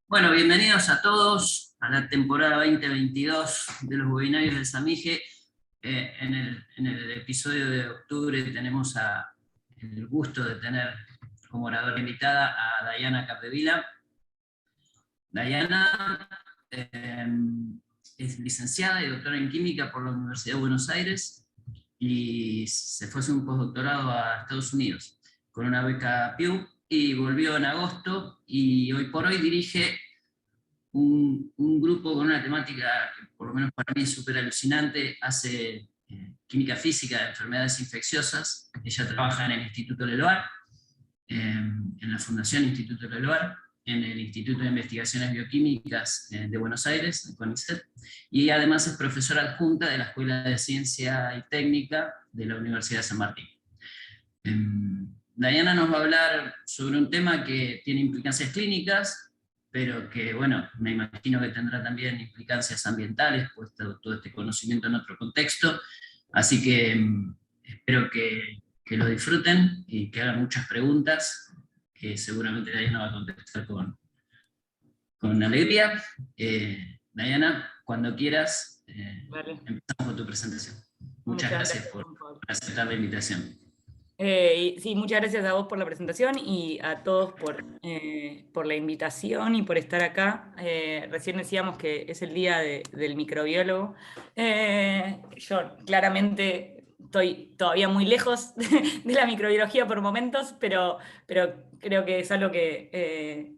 Bueno, bienvenidos a todos a la temporada 2022 de los webinarios de Samige. En el episodio de octubre tenemos el gusto de tener como oradora invitada a Dayana Capdevila. Dayana es licenciada y doctora en química por la Universidad de Buenos Aires y se fue a hacer un postdoctorado a Estados Unidos con una beca Pew y volvió en agosto y hoy por hoy dirige un grupo con una temática que por lo menos para mí es súper alucinante. Hace química física de enfermedades infecciosas. Ella trabaja en el Instituto Leloir, en la Fundación Instituto Leloir, en el Instituto de Investigaciones Bioquímicas de Buenos Aires, el CONICET, y además es profesora adjunta de la Escuela de Ciencia y Técnica de la Universidad de San Martín. Dayana nos va a hablar sobre un tema que tiene implicancias clínicas, pero que, bueno, me imagino que tendrá también implicancias ambientales, puesto todo este conocimiento en otro contexto, así que espero que lo disfruten y que hagan muchas preguntas, que seguramente Dayana va a contestar con alegría. Dayana, cuando quieras, Vale. empezamos con tu presentación. Muchas gracias por aceptar la invitación. Sí, muchas gracias a vos por la presentación y a todos por la invitación y por estar acá. Recién decíamos que es el día del microbiólogo. Yo claramente estoy todavía muy lejos de la microbiología por momentos, pero creo que es algo que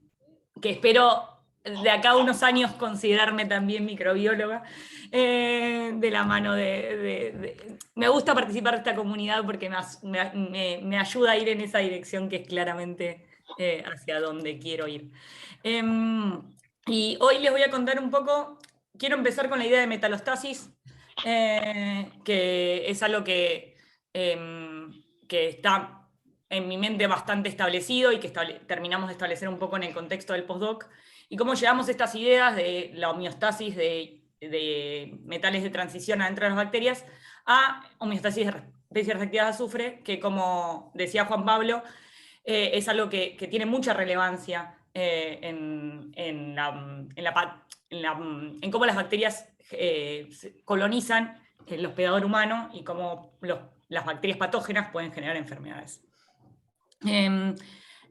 espero de acá a unos años considerarme también microbióloga, de la mano me gusta participar de esta comunidad porque me ayuda a ir en esa dirección que es claramente hacia donde quiero ir. Y hoy les voy a contar un poco, quiero empezar con la idea de metalostasis, que es algo que está en mi mente bastante establecido y que terminamos de establecer un poco en el contexto del postdoc, y cómo llevamos estas ideas de la homeostasis de metales de transición adentro de las bacterias a homeostasis de especies reactivas de azufre, que como decía Juan Pablo, es algo que tiene mucha relevancia en cómo las bacterias colonizan el hospedador humano y cómo las bacterias patógenas pueden generar enfermedades.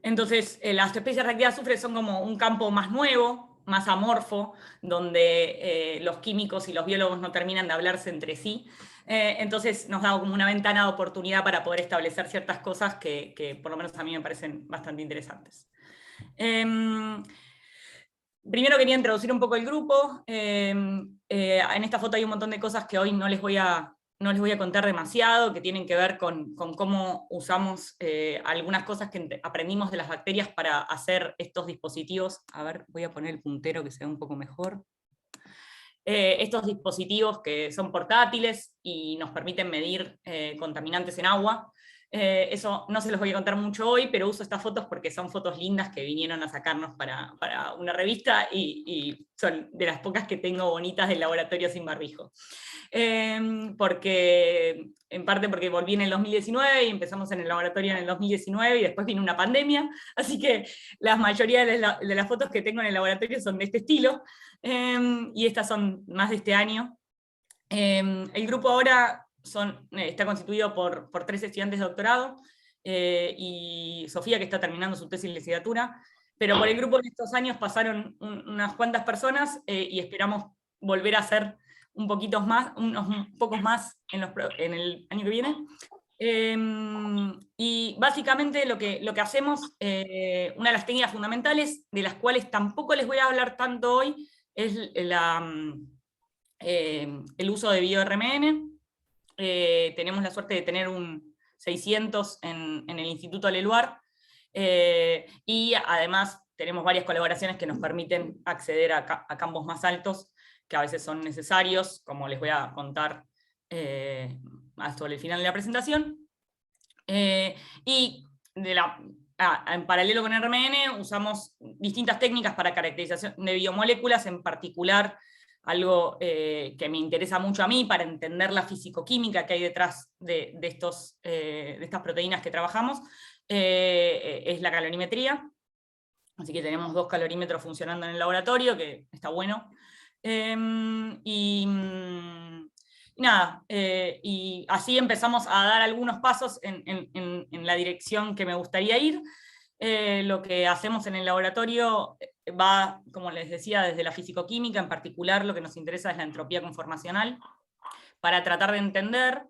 Entonces, las especies reactivas de azufre son como un campo más nuevo, más amorfo, donde los químicos y los biólogos no terminan de hablarse entre sí. Entonces nos da como una ventana de oportunidad para poder establecer ciertas cosas que por lo menos a mí me parecen bastante interesantes. Primero quería introducir un poco el grupo. En esta foto hay un montón de cosas que hoy no les voy a contar demasiado, que tienen que ver con cómo usamos algunas cosas que aprendimos de las bacterias para hacer estos dispositivos. A ver, voy a poner el puntero que se vea un poco mejor. Estos dispositivos que son portátiles y nos permiten medir contaminantes en agua. Eso no se los voy a contar mucho hoy, pero uso estas fotos porque son fotos lindas que vinieron a sacarnos para una revista y son de las pocas que tengo bonitas del laboratorio sin barbijo. En parte porque volví en el 2019 y empezamos en el laboratorio en el 2019 y después vino una pandemia, así que la mayoría de las fotos que tengo en el laboratorio son de este estilo, y estas son más de este año. El grupo ahora está constituido por 3 estudiantes de doctorado, y Sofía, que está terminando su tesis de licenciatura, pero por el grupo de estos años pasaron unas cuantas personas, y esperamos volver a hacer unos pocos más en el año que viene. Y básicamente lo que hacemos, una de las técnicas fundamentales, de las cuales tampoco les voy a hablar tanto hoy, es el uso de bioRMN. Tenemos la suerte de tener un 600 en el Instituto Leloir, y además tenemos varias colaboraciones que nos permiten acceder a campos más altos, que a veces son necesarios, como les voy a contar hasta el final de la presentación. Y en paralelo con RMN usamos distintas técnicas para caracterización de biomoléculas, en particular algo que me interesa mucho a mí para entender la fisicoquímica que hay detrás de estas proteínas que trabajamos, es la calorimetría. Así que tenemos 2 calorímetros funcionando en el laboratorio, que está bueno. Y nada, y así empezamos a dar algunos pasos en la dirección que me gustaría ir. Lo que hacemos en el laboratorio va, como les decía, desde la fisicoquímica. En particular lo que nos interesa es la entropía conformacional, para tratar de entender,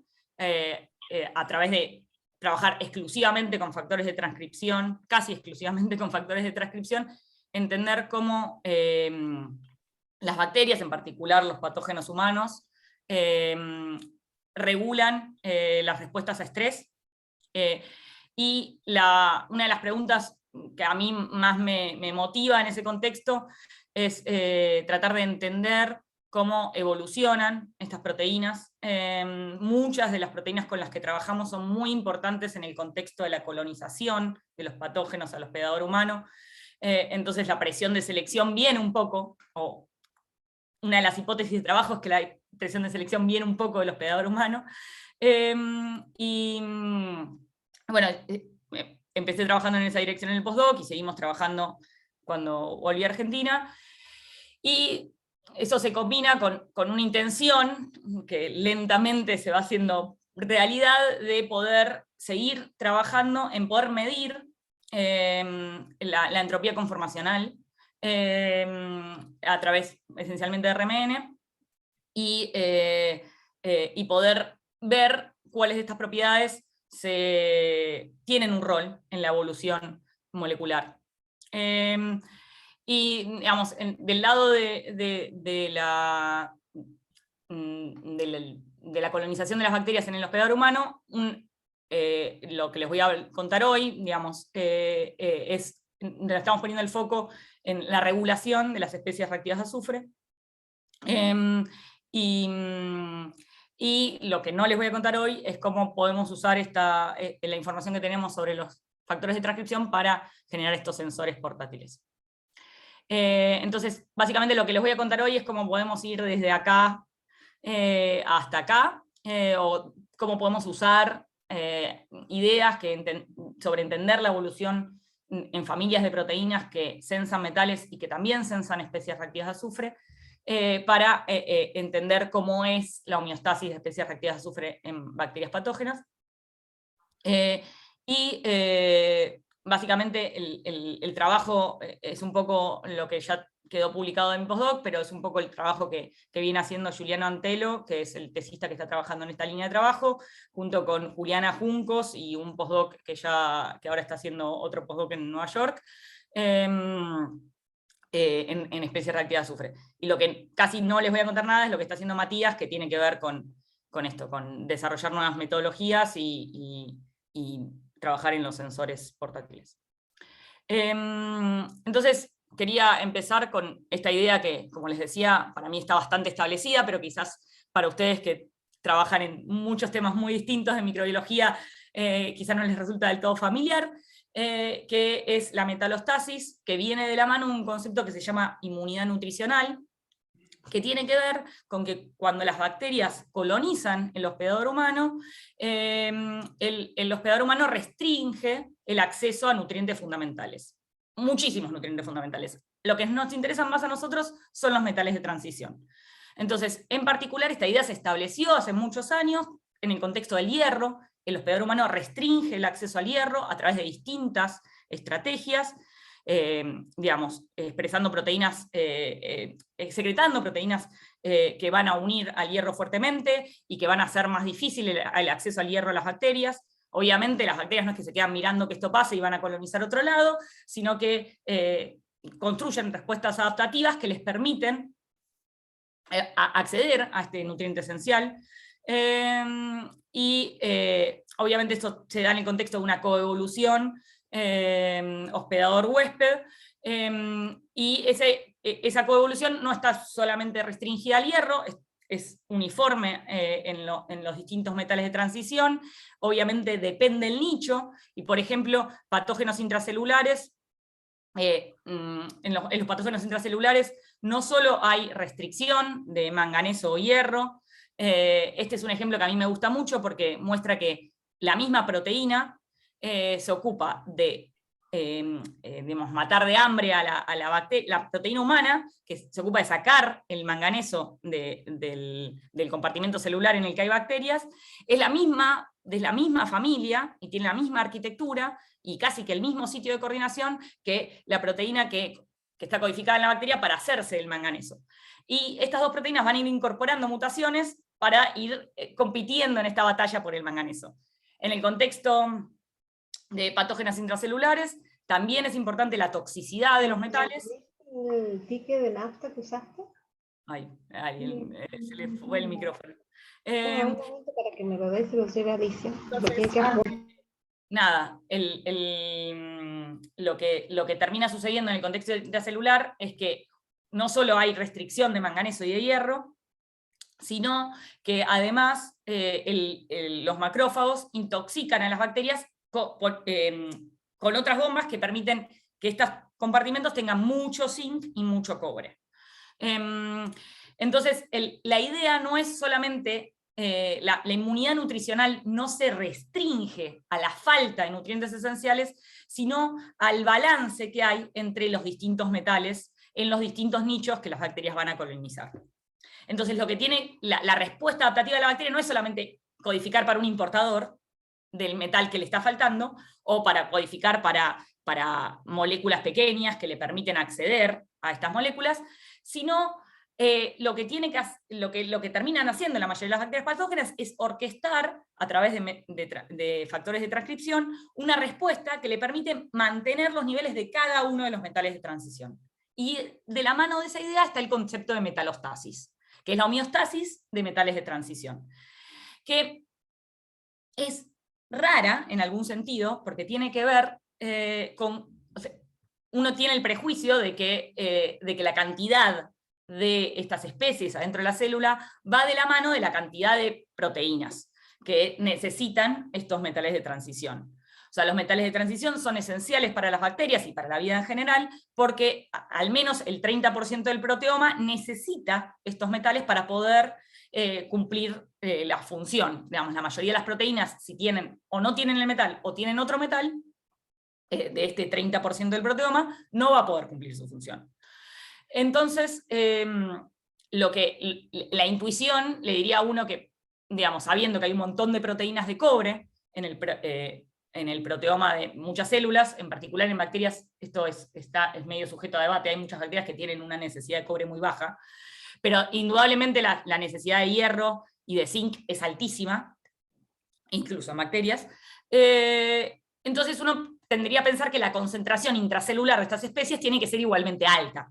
a través de trabajar exclusivamente con factores de transcripción, casi exclusivamente con factores de transcripción, entender cómo las bacterias, en particular los patógenos humanos, regulan las respuestas a estrés. Y una de las preguntas que a mí más me motiva en ese contexto es tratar de entender cómo evolucionan estas proteínas. Muchas de las proteínas con las que trabajamos son muy importantes en el contexto de la colonización de los patógenos al hospedador humano. Entonces la presión de selección viene un poco, o una de las hipótesis de trabajo es que la presión de selección viene un poco del hospedador humano. Y bueno, empecé trabajando en esa dirección en el postdoc y seguimos trabajando cuando volví a Argentina. Y eso se combina con una intención que lentamente se va haciendo realidad, de poder seguir trabajando en poder medir la entropía conformacional a través esencialmente de RMN, y poder ver cuáles de estas propiedades tienen un rol en la evolución molecular. Y digamos, del lado de la colonización de las bacterias en el hospedador humano, lo que les voy a contar hoy, digamos, estamos poniendo el foco en la regulación de las especies reactivas de azufre. Y lo que no les voy a contar hoy es cómo podemos usar la información que tenemos sobre los factores de transcripción para generar estos sensores portátiles. Entonces, básicamente lo que les voy a contar hoy es cómo podemos ir desde acá hasta acá, o cómo podemos usar ideas sobre entender la evolución en familias de proteínas que sensan metales y que también sensan especies reactivas de azufre, para entender cómo es la homeostasis de especies reactivas de azufre en bacterias patógenas. Básicamente el trabajo es un poco lo que ya quedó publicado en mi postdoc, pero es un poco el trabajo que viene haciendo Giuliano Antelo, que es el tesista que está trabajando en esta línea de trabajo, junto con Juliana Juncos y un postdoc que ahora está haciendo otro postdoc en Nueva York, en especies reactivas de azufre. Y lo que casi no les voy a contar nada es lo que está haciendo Matías, que tiene que ver con esto, con desarrollar nuevas metodologías y trabajar en los sensores portátiles. Entonces, quería empezar con esta idea que, como les decía, para mí está bastante establecida, pero quizás para ustedes que trabajan en muchos temas muy distintos de microbiología, quizás no les resulta del todo familiar, que es la metalostasis, que viene de la mano de un concepto que se llama inmunidad nutricional, que tiene que ver con que cuando las bacterias colonizan el hospedador humano, el hospedador humano restringe el acceso a nutrientes fundamentales. Muchísimos nutrientes fundamentales. Lo que nos interesa más a nosotros son los metales de transición. Entonces, en particular, esta idea se estableció hace muchos años en el contexto del hierro. El hospedador humano restringe el acceso al hierro a través de distintas estrategias, digamos, expresando proteínas, secretando proteínas que van a unir al hierro fuertemente y que van a hacer más difícil el acceso al hierro a las bacterias. Obviamente las bacterias no es que se quedan mirando que esto pase y van a colonizar otro lado, sino que construyen respuestas adaptativas que les permiten acceder a este nutriente esencial. Obviamente esto se da en el contexto de una coevolución hospedador-huésped, y esa coevolución no está solamente restringida al hierro, es uniforme en los distintos metales de transición. Obviamente depende del nicho, y por ejemplo, patógenos intracelulares, en los patógenos intracelulares no solo hay restricción de manganeso o hierro, este es un ejemplo que a mí me gusta mucho porque muestra que la misma proteína se ocupa de digamos, matar de hambre a la proteína humana, que se ocupa de sacar el manganeso del compartimento celular en el que hay bacterias, es de la misma familia y tiene la misma arquitectura y casi que el mismo sitio de coordinación que la proteína que está codificada en la bacteria para hacerse el manganeso. Y estas dos proteínas van a ir incorporando mutaciones para ir compitiendo en esta batalla por el manganeso. En el contexto de patógenos intracelulares, también es importante la toxicidad de los metales. ¿El ticket de nafta que usaste? Ay, se le fue el micrófono. Un momento para que me lo des y lo lleve a Alicia. Nada, lo que termina sucediendo en el contexto intracelular es que no solo hay restricción de manganeso y de hierro, sino que además los macrófagos intoxican a las bacterias con otras bombas que permiten que estos compartimentos tengan mucho zinc y mucho cobre. Entonces, la idea no es solamente, la inmunidad nutricional no se restringe a la falta de nutrientes esenciales, sino al balance que hay entre los distintos metales en los distintos nichos que las bacterias van a colonizar. Entonces, lo que tiene la respuesta adaptativa de la bacteria no es solamente codificar para un importador del metal que le está faltando, o para codificar para moléculas pequeñas que le permiten acceder a estas moléculas, sino lo que terminan haciendo la mayoría de las bacterias patógenas es orquestar, a través de factores de transcripción, una respuesta que le permite mantener los niveles de cada uno de los metales de transición. Y de la mano de esa idea está el concepto de metalostasis, que es la homeostasis de metales de transición, que es rara en algún sentido, porque tiene que ver con... O sea, uno tiene el prejuicio de que la cantidad de estas especies adentro de la célula va de la mano de la cantidad de proteínas que necesitan estos metales de transición. O sea, los metales de transición son esenciales para las bacterias y para la vida en general, porque al menos el 30% del proteoma necesita estos metales para poder cumplir la función. Digamos, la mayoría de las proteínas, si tienen o no tienen el metal o tienen otro metal, de este 30% del proteoma, no va a poder cumplir su función. Entonces, la intuición le diría a uno que, digamos, sabiendo que hay un montón de proteínas de cobre en el proteoma de muchas células, en particular en bacterias, esto es medio sujeto a debate, hay muchas bacterias que tienen una necesidad de cobre muy baja, pero indudablemente la necesidad de hierro y de zinc es altísima, incluso en bacterias. Entonces uno tendría a pensar que la concentración intracelular de estas especies tiene que ser igualmente alta.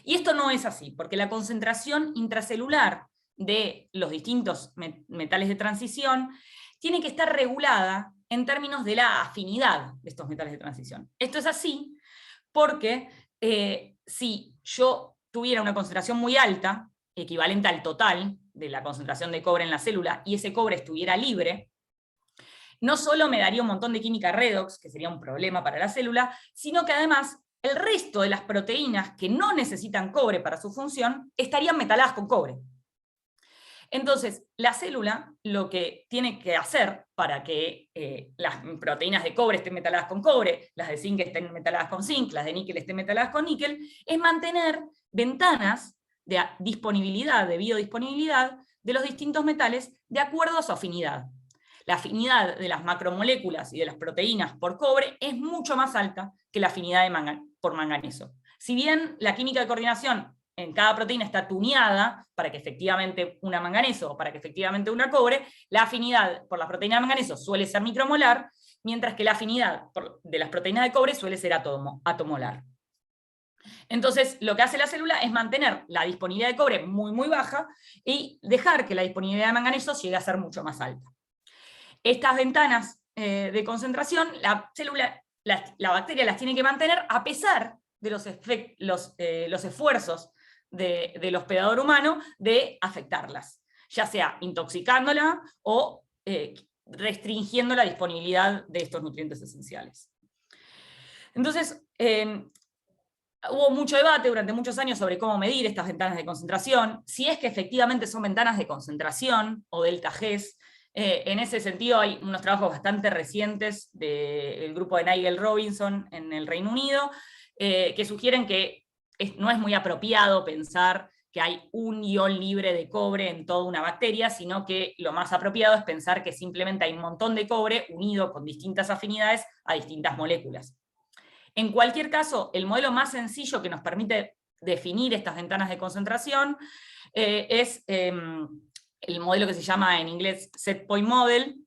Y esto no es así, porque la concentración intracelular de los distintos metales de transición tiene que estar regulada en términos de la afinidad de estos metales de transición. Esto es así porque si yo tuviera una concentración muy alta, equivalente al total de la concentración de cobre en la célula, y ese cobre estuviera libre, no solo me daría un montón de química redox, que sería un problema para la célula, sino que además el resto de las proteínas que no necesitan cobre para su función estarían metaladas con cobre. Entonces, la célula lo que tiene que hacer para que las proteínas de cobre estén metaladas con cobre, las de zinc estén metaladas con zinc, las de níquel estén metaladas con níquel, es mantener ventanas de disponibilidad, de biodisponibilidad de los distintos metales de acuerdo a su afinidad. La afinidad de las macromoléculas y de las proteínas por cobre es mucho más alta que la afinidad por manganeso. Si bien la química de coordinación en cada proteína está tuneada para que efectivamente una manganeso o para que efectivamente una cobre, la afinidad por la proteína de manganeso suele ser micromolar, mientras que la afinidad de las proteínas de cobre suele ser atomolar. Entonces, lo que hace la célula es mantener la disponibilidad de cobre muy, muy baja y dejar que la disponibilidad de manganeso llegue a ser mucho más alta. Estas ventanas de concentración, la bacteria las tiene que mantener a pesar de los esfuerzos del hospedador humano de afectarlas, ya sea intoxicándola o restringiendo la disponibilidad de estos nutrientes esenciales. Entonces, hubo mucho debate durante muchos años sobre cómo medir estas ventanas de concentración, si es que efectivamente son ventanas de concentración o delta Gs. En ese sentido hay unos trabajos bastante recientes del grupo de Nigel Robinson en el Reino Unido, que sugieren que no es muy apropiado pensar que hay un ion libre de cobre en toda una bacteria, sino que lo más apropiado es pensar que simplemente hay un montón de cobre unido con distintas afinidades a distintas moléculas. En cualquier caso, el modelo más sencillo que nos permite definir estas ventanas de concentración es el modelo que se llama en inglés Set Point Model,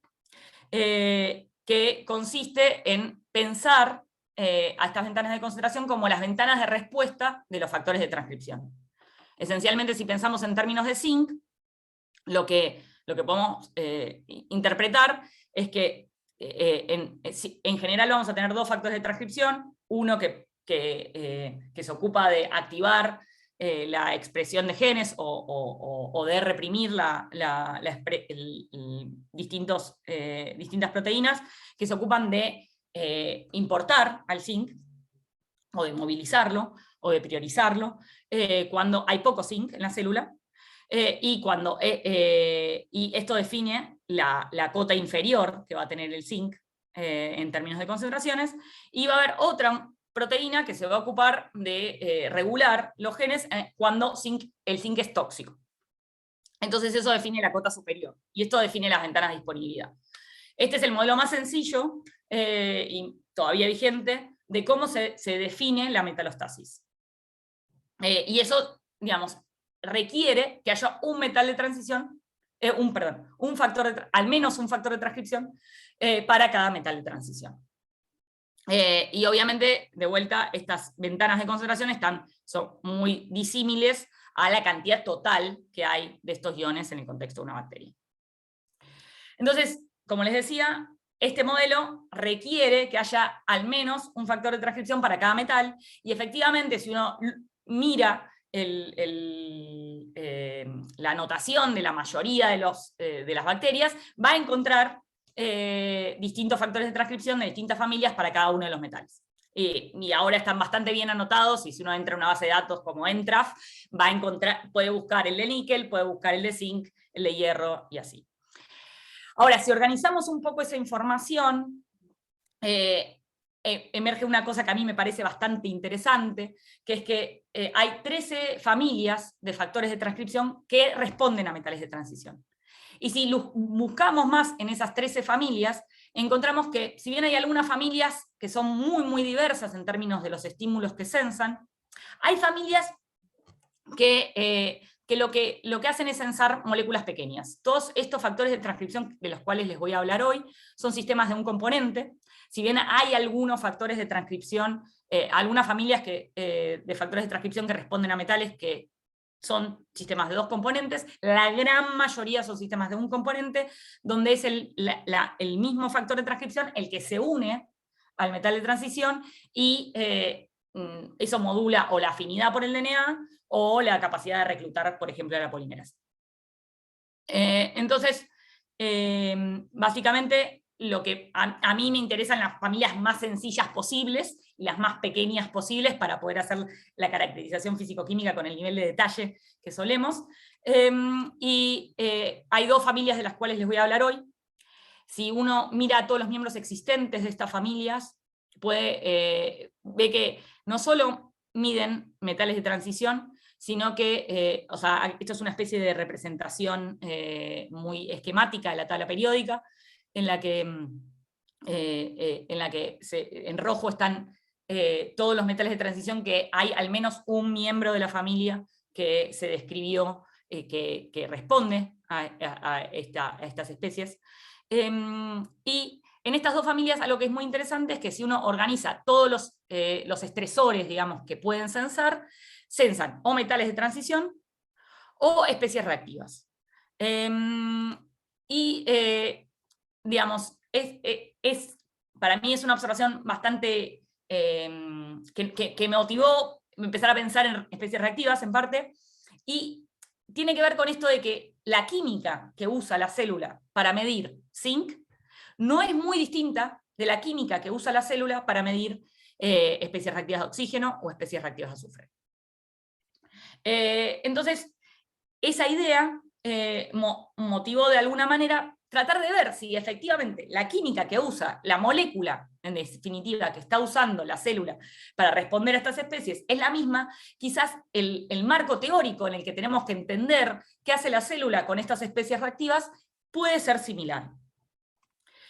que consiste en pensar a estas ventanas de concentración como las ventanas de respuesta de los factores de transcripción. Esencialmente, si pensamos en términos de zinc, lo que podemos interpretar es que en general vamos a tener dos factores de transcripción, uno que se ocupa de activar la expresión de genes o de reprimir distintas proteínas que se ocupan de importar al zinc, o de movilizarlo, o de priorizarlo, cuando hay poco zinc en la célula, y esto define la cota inferior que va a tener el zinc en términos de concentraciones, y va a haber otra proteína que se va a ocupar de regular los genes cuando el zinc es tóxico. Entonces eso define la cota superior, y esto define las ventanas de disponibilidad. Este es el modelo más sencillo y todavía vigente de cómo se define la metalostasis. Y eso, digamos, requiere que haya un metal de transición, al menos un factor de transcripción para cada metal de transición. Y obviamente, de vuelta, estas ventanas de concentración son muy disímiles a la cantidad total que hay de estos iones en el contexto de una bacteria. Entonces, como les decía, este modelo requiere que haya al menos un factor de transcripción para cada metal, y efectivamente, si uno mira la notación de la mayoría de las bacterias, va a encontrar distintos factores de transcripción de distintas familias para cada uno de los metales. Y ahora están bastante bien anotados, y si uno entra a una base de datos como ENTRAF, puede buscar el de níquel, puede buscar el de zinc, el de hierro, y así. Ahora, si organizamos un poco esa información, emerge una cosa que a mí me parece bastante interesante, que es que hay 13 familias de factores de transcripción que responden a metales de transición. Y si buscamos más en esas 13 familias, encontramos que, si bien hay algunas familias que son muy, muy diversas en términos de los estímulos que sensan, hay familias que lo que hacen es sensar moléculas pequeñas. Todos estos factores de transcripción de los cuales les voy a hablar hoy son sistemas de un componente. Si bien hay algunos factores de transcripción, algunas familias de factores de transcripción que responden a metales que son sistemas de dos componentes, la gran mayoría son sistemas de un componente, donde es el mismo factor de transcripción el que se une al metal de transición, y eso modula o la afinidad por el DNA o la capacidad de reclutar, por ejemplo, a la polimerasa. Entonces, básicamente, lo que a mí me interesan las familias más sencillas posibles y las más pequeñas posibles para poder hacer la caracterización físico-química con el nivel de detalle que solemos. Hay dos familias de las cuales les voy a hablar hoy. Si uno mira a todos los miembros existentes de estas familias, ve que no solo miden metales de transición, sino que, esto es una especie de representación muy esquemática de la tabla periódica, en la que en rojo están todos los metales de transición que hay al menos un miembro de la familia que se describió que responde a estas especies. Y en estas dos familias algo que es muy interesante es que si uno organiza todos los estresores, digamos, que pueden sensan o metales de transición o especies reactivas. Digamos, para mí es una observación bastante que me motivó empezar a pensar en especies reactivas en parte, y tiene que ver con esto de que la química que usa la célula para medir zinc no es muy distinta de la química que usa la célula para medir especies reactivas de oxígeno o especies reactivas de azufre. Entonces, esa idea motivó de alguna manera tratar de ver si efectivamente la química que usa la molécula, en definitiva, que está usando la célula para responder a estas especies, es la misma. Quizás el marco teórico en el que tenemos que entender qué hace la célula con estas especies reactivas puede ser similar.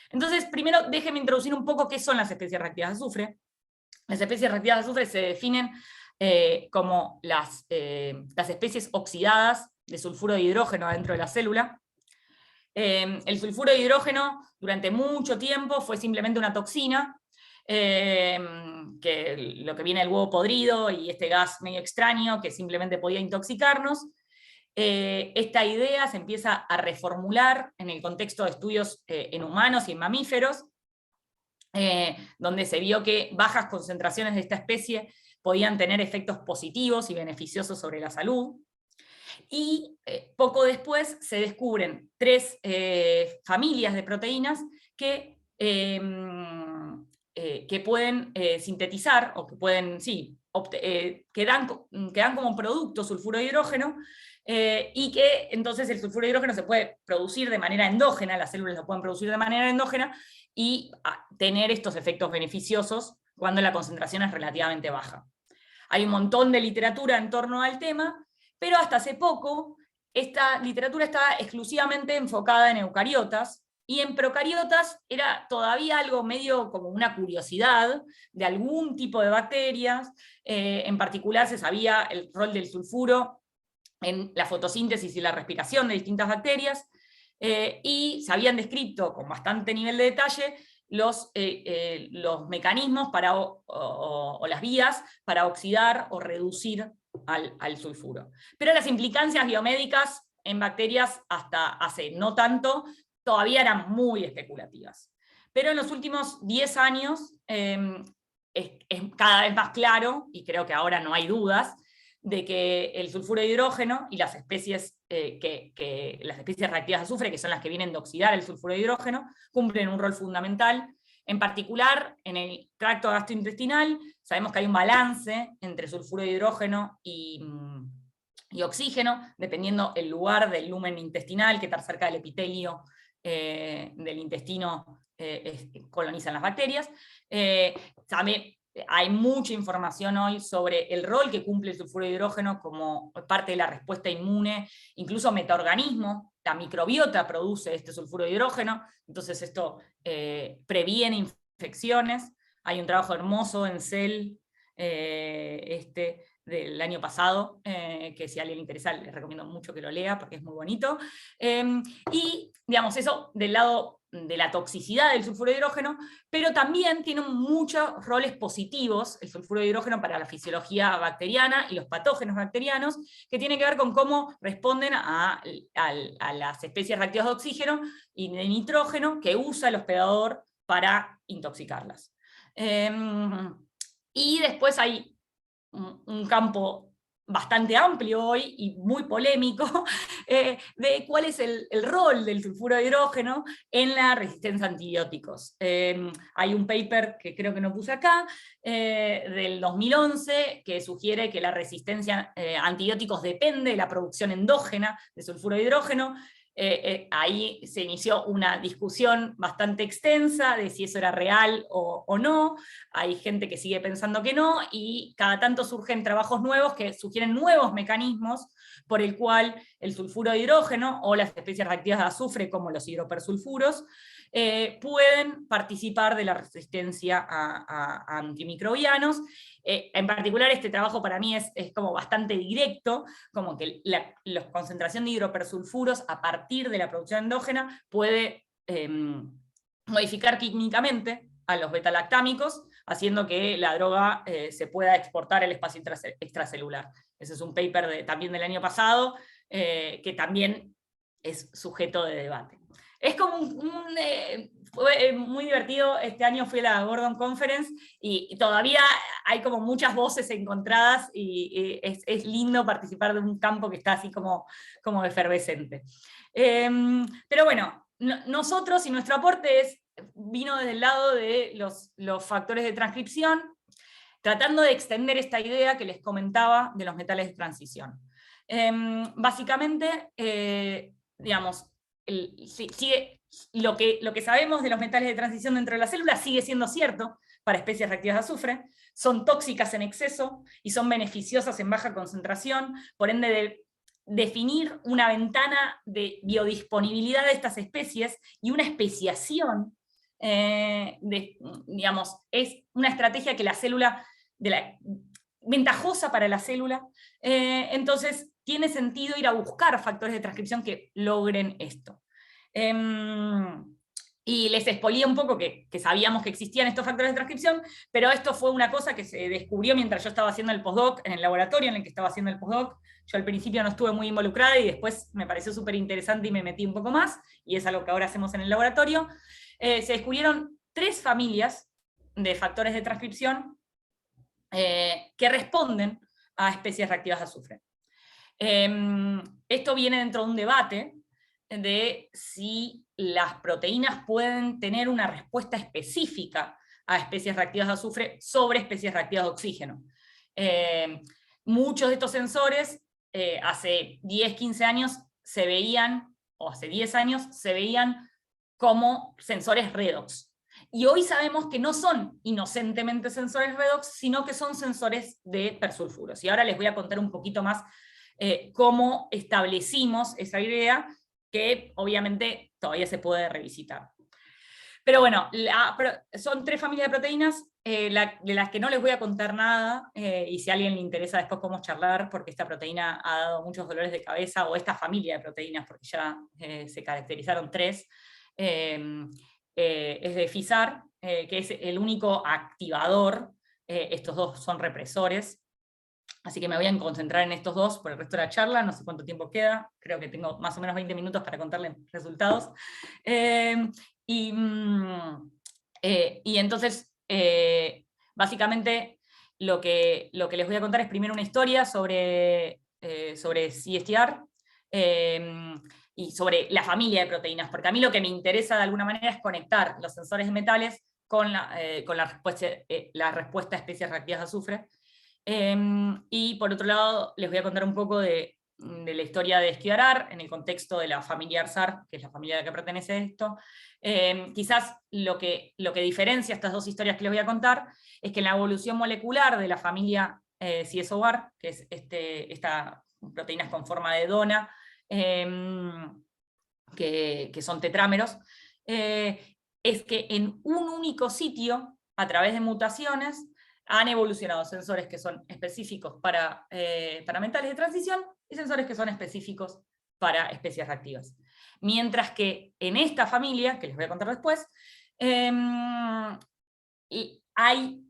Entonces, primero déjenme introducir un poco qué son las especies reactivas de azufre. Las especies reactivas de azufre se definen como las especies oxidadas de sulfuro de hidrógeno dentro de la célula. El sulfuro de hidrógeno durante mucho tiempo fue simplemente una toxina, que lo que viene del huevo podrido y este gas medio extraño que simplemente podía intoxicarnos. Esta idea se empieza a reformular en el contexto de estudios en humanos y en mamíferos, donde se vio que bajas concentraciones de esta especie podían tener efectos positivos y beneficiosos sobre la salud. Y poco después se descubren 3 familias de proteínas que pueden sintetizar, o que pueden, sí, que dan como producto sulfuro de hidrógeno, y que entonces el sulfuro de hidrógeno se puede producir de manera endógena, las células lo pueden producir de manera endógena, y tener estos efectos beneficiosos cuando la concentración es relativamente baja. Hay un montón de literatura en torno al tema, pero hasta hace poco esta literatura estaba exclusivamente enfocada en eucariotas, y en procariotas era todavía algo medio como una curiosidad de algún tipo de bacterias. En particular se sabía el rol del sulfuro en la fotosíntesis y la respiración de distintas bacterias, y se habían descrito con bastante nivel de detalle los mecanismos para, o las vías para oxidar o reducir al sulfuro. Pero las implicancias biomédicas en bacterias hasta hace no tanto todavía eran muy especulativas. Pero en los últimos 10 años es cada vez más claro, y creo que ahora no hay dudas, de que el sulfuro de hidrógeno y las especies, las especies reactivas de azufre, que son las que vienen de oxidar el sulfuro de hidrógeno, cumplen un rol fundamental. En particular, en el tracto gastrointestinal, sabemos que hay un balance entre sulfuro de hidrógeno y oxígeno, dependiendo el lugar del lumen intestinal, que está cerca del epitelio del intestino colonizan las bacterias. También hay mucha información hoy sobre el rol que cumple el sulfuro de hidrógeno como parte de la respuesta inmune, incluso metaorganismos. La microbiota produce este sulfuro de hidrógeno, entonces esto previene infecciones. Hay un trabajo hermoso en Cell del año pasado, que si a alguien le interesa les recomiendo mucho que lo lea porque es muy bonito. Y digamos, eso del lado de la toxicidad del sulfuro de hidrógeno, pero también tiene muchos roles positivos el sulfuro de hidrógeno para la fisiología bacteriana y los patógenos bacterianos, que tiene que ver con cómo responden a las especies reactivas de oxígeno y de nitrógeno que usa el hospedador para intoxicarlas. Y después hay un campo bastante amplio hoy y muy polémico de cuál es el rol del sulfuro de hidrógeno en la resistencia a antibióticos. Hay un paper que creo que no puse acá, del 2011, que sugiere que la resistencia a antibióticos depende de la producción endógena de sulfuro de hidrógeno. Ahí se inició una discusión bastante extensa de si eso era real o no. Hay gente que sigue pensando que no, y cada tanto surgen trabajos nuevos que sugieren nuevos mecanismos por el cual el sulfuro de hidrógeno o las especies reactivas de azufre, como los hidropersulfuros, pueden participar de la resistencia a antimicrobianos. En particular, este trabajo para mí es como bastante directo, como que la concentración de hidropersulfuros a partir de la producción endógena puede modificar químicamente a los betalactámicos, haciendo que la droga se pueda exportar al espacio extracelular. Ese es un paper también del año pasado, que también es sujeto de debate. Es como fue muy divertido. Este año fui a la Gordon Conference y todavía hay como muchas voces encontradas, y es lindo participar de un campo que está así como efervescente. Pero bueno, nosotros y nuestro aporte vino desde el lado de los factores de transcripción. tratando de extender esta idea que les comentaba de los metales de transición. Básicamente, digamos, lo que sabemos de los metales de transición dentro de la célula sigue siendo cierto para especies reactivas de azufre, son tóxicas en exceso y son beneficiosas en baja concentración, por ende de definir una ventana de biodisponibilidad de estas especies y una especiación, digamos, es una estrategia que la célula, ventajosa para la célula, entonces tiene sentido ir a buscar factores de transcripción que logren esto. Y les expolié un poco que sabíamos que existían estos factores de transcripción, pero esto fue una cosa que se descubrió mientras yo estaba haciendo el postdoc, en el laboratorio en el que estaba haciendo el postdoc. Yo al principio no estuve muy involucrada y después me pareció súper interesante y me metí un poco más, y es algo que ahora hacemos en el laboratorio. Se descubrieron 3 familias de factores de transcripción que responden a especies reactivas de azufre. Esto viene dentro de un debate de si las proteínas pueden tener una respuesta específica a especies reactivas de azufre sobre especies reactivas de oxígeno. Muchos de estos sensores hace 10, 15 años se veían, o hace 10 años, se veían como sensores redox. Y hoy sabemos que no son inocentemente sensores redox, sino que son sensores de persulfuros. Y ahora les voy a contar un poquito más cómo establecimos esa idea, que obviamente todavía se puede revisitar. Pero bueno, son 3 familias de proteínas, de las que no les voy a contar nada, y si a alguien le interesa después podemos charlar, porque esta proteína ha dado muchos dolores de cabeza, o esta familia de proteínas, porque ya se caracterizaron 3, es de FISAR, que es el único activador, estos 2 son represores, así que me voy a concentrar en estos 2 por el resto de la charla, no sé cuánto tiempo queda, creo que tengo más o menos 20 minutos para contarles resultados. Y entonces, básicamente, lo que les voy a contar es primero una historia sobre CSTR, y sobre la familia de proteínas, porque a mí lo que me interesa de alguna manera es conectar los sensores de metales con la respuesta a especies reactivas de azufre. Y por otro lado, les voy a contar un poco de la historia de SQRR en el contexto de la familia ARSAR, que es la familia a la que pertenece esto. Quizás lo que diferencia estas 2 historias que les voy a contar es que en la evolución molecular de la familia CSOR, que es estas proteínas con forma de dona, que son tetrámeros, es que en un único sitio, a través de mutaciones, han evolucionado sensores que son específicos para metales de transición y sensores que son específicos para especies reactivas. Mientras que en esta familia, que les voy a contar después, hay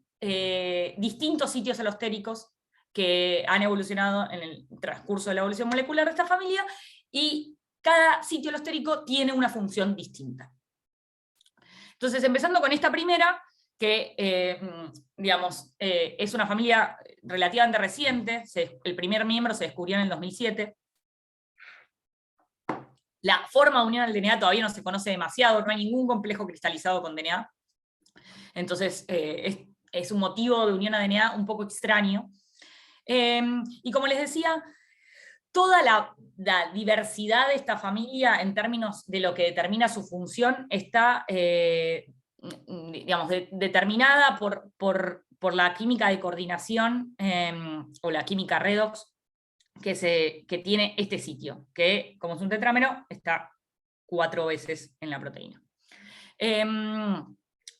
distintos sitios alostéricos que han evolucionado en el transcurso de la evolución molecular de esta familia, y cada sitio alostérico tiene una función distinta. Entonces, empezando con esta primera, que digamos, es una familia relativamente reciente, el primer miembro se descubrió en el 2007. La forma de unión al DNA todavía no se conoce demasiado, no hay ningún complejo cristalizado con DNA. Entonces, es un motivo de unión a DNA un poco extraño. Y como les decía, toda la diversidad de esta familia en términos de lo que determina su función está digamos, determinada por la química de coordinación, o la química redox, que tiene este sitio, que como es un tetrámero, está 4 veces en la proteína.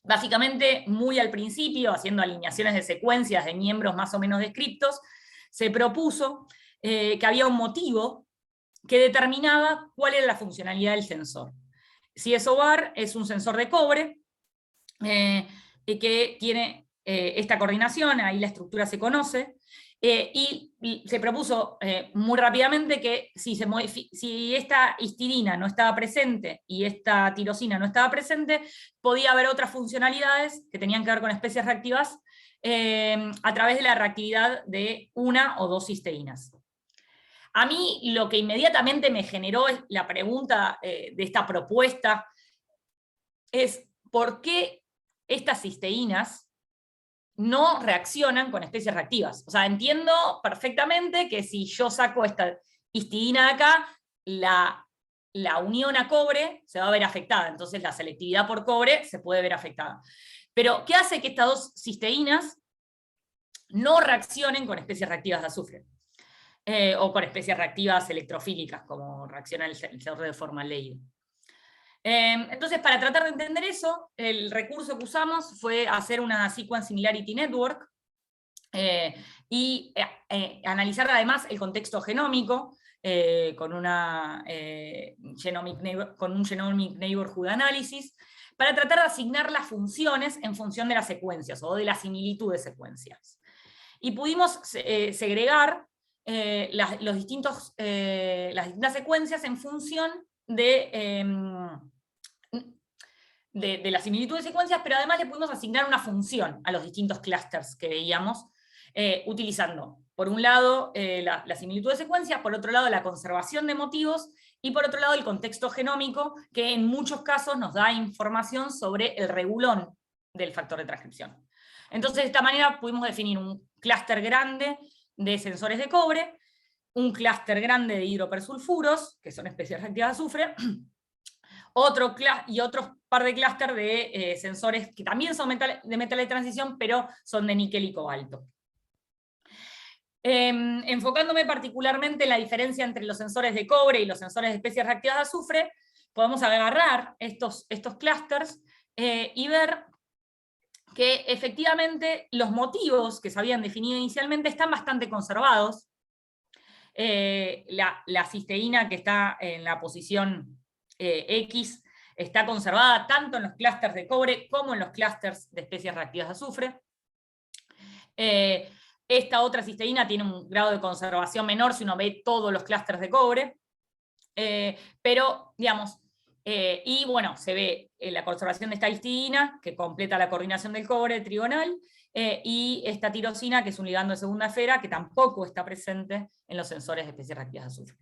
Básicamente, muy al principio, haciendo alineaciones de secuencias de miembros más o menos descriptos, se propuso que había un motivo que determinaba cuál era la funcionalidad del sensor. CSOR es un sensor de cobre, que tiene esta coordinación, ahí la estructura se conoce, y se propuso muy rápidamente que si esta histidina no estaba presente y esta tirosina no estaba presente, podía haber otras funcionalidades que tenían que ver con especies reactivas a través de la reactividad de 1 o 2 cisteínas. A mí lo que inmediatamente me generó la pregunta de esta propuesta es ¿por qué estas cisteínas no reaccionan con especies reactivas. O sea, entiendo perfectamente que si yo saco esta histidina de acá, la unión a cobre se va a ver afectada, entonces la selectividad por cobre se puede ver afectada. Pero, ¿qué hace que estas dos cisteínas no reaccionen con especies reactivas de azufre? O con especies reactivas electrofílicas, como reacciona el sensor de formaldehído. Entonces, para tratar de entender eso, el recurso que usamos fue hacer una Sequence Similarity Network y analizar además el contexto genómico con un Genomic Neighborhood Analysis, para tratar de asignar las funciones en función de las secuencias o de la similitud de secuencias. Y pudimos segregar las distintas secuencias en función de la similitud de secuencias, pero además le pudimos asignar una función a los distintos clústeres que veíamos, utilizando, por un lado, la similitud de secuencias, por otro lado, la conservación de motivos, y por otro lado, el contexto genómico, que en muchos casos nos da información sobre el regulón del factor de transcripción. Entonces, de esta manera pudimos definir un clúster grande de sensores de cobre, un clúster grande de hidropersulfuros, que son especies reactivas de azufre, y otro par de clúster de sensores que también son de metales de transición, pero son de níquel y cobalto. Enfocándome particularmente en la diferencia entre los sensores de cobre y los sensores de especies reactivas de azufre, podemos agarrar estos clústeres y ver que efectivamente los motivos que se habían definido inicialmente están bastante conservados. La cisteína que está en la posición X está conservada tanto en los clústeres de cobre como en los clústeres de especies reactivas de azufre. Esta otra cisteína tiene un grado de conservación menor si uno ve todos los clústeres de cobre, pero, digamos, y bueno, se ve la conservación de esta histidina, que completa la coordinación del cobre trigonal, y esta tirosina, que es un ligando de segunda esfera, que tampoco está presente en los sensores de especies reactivas de azufre.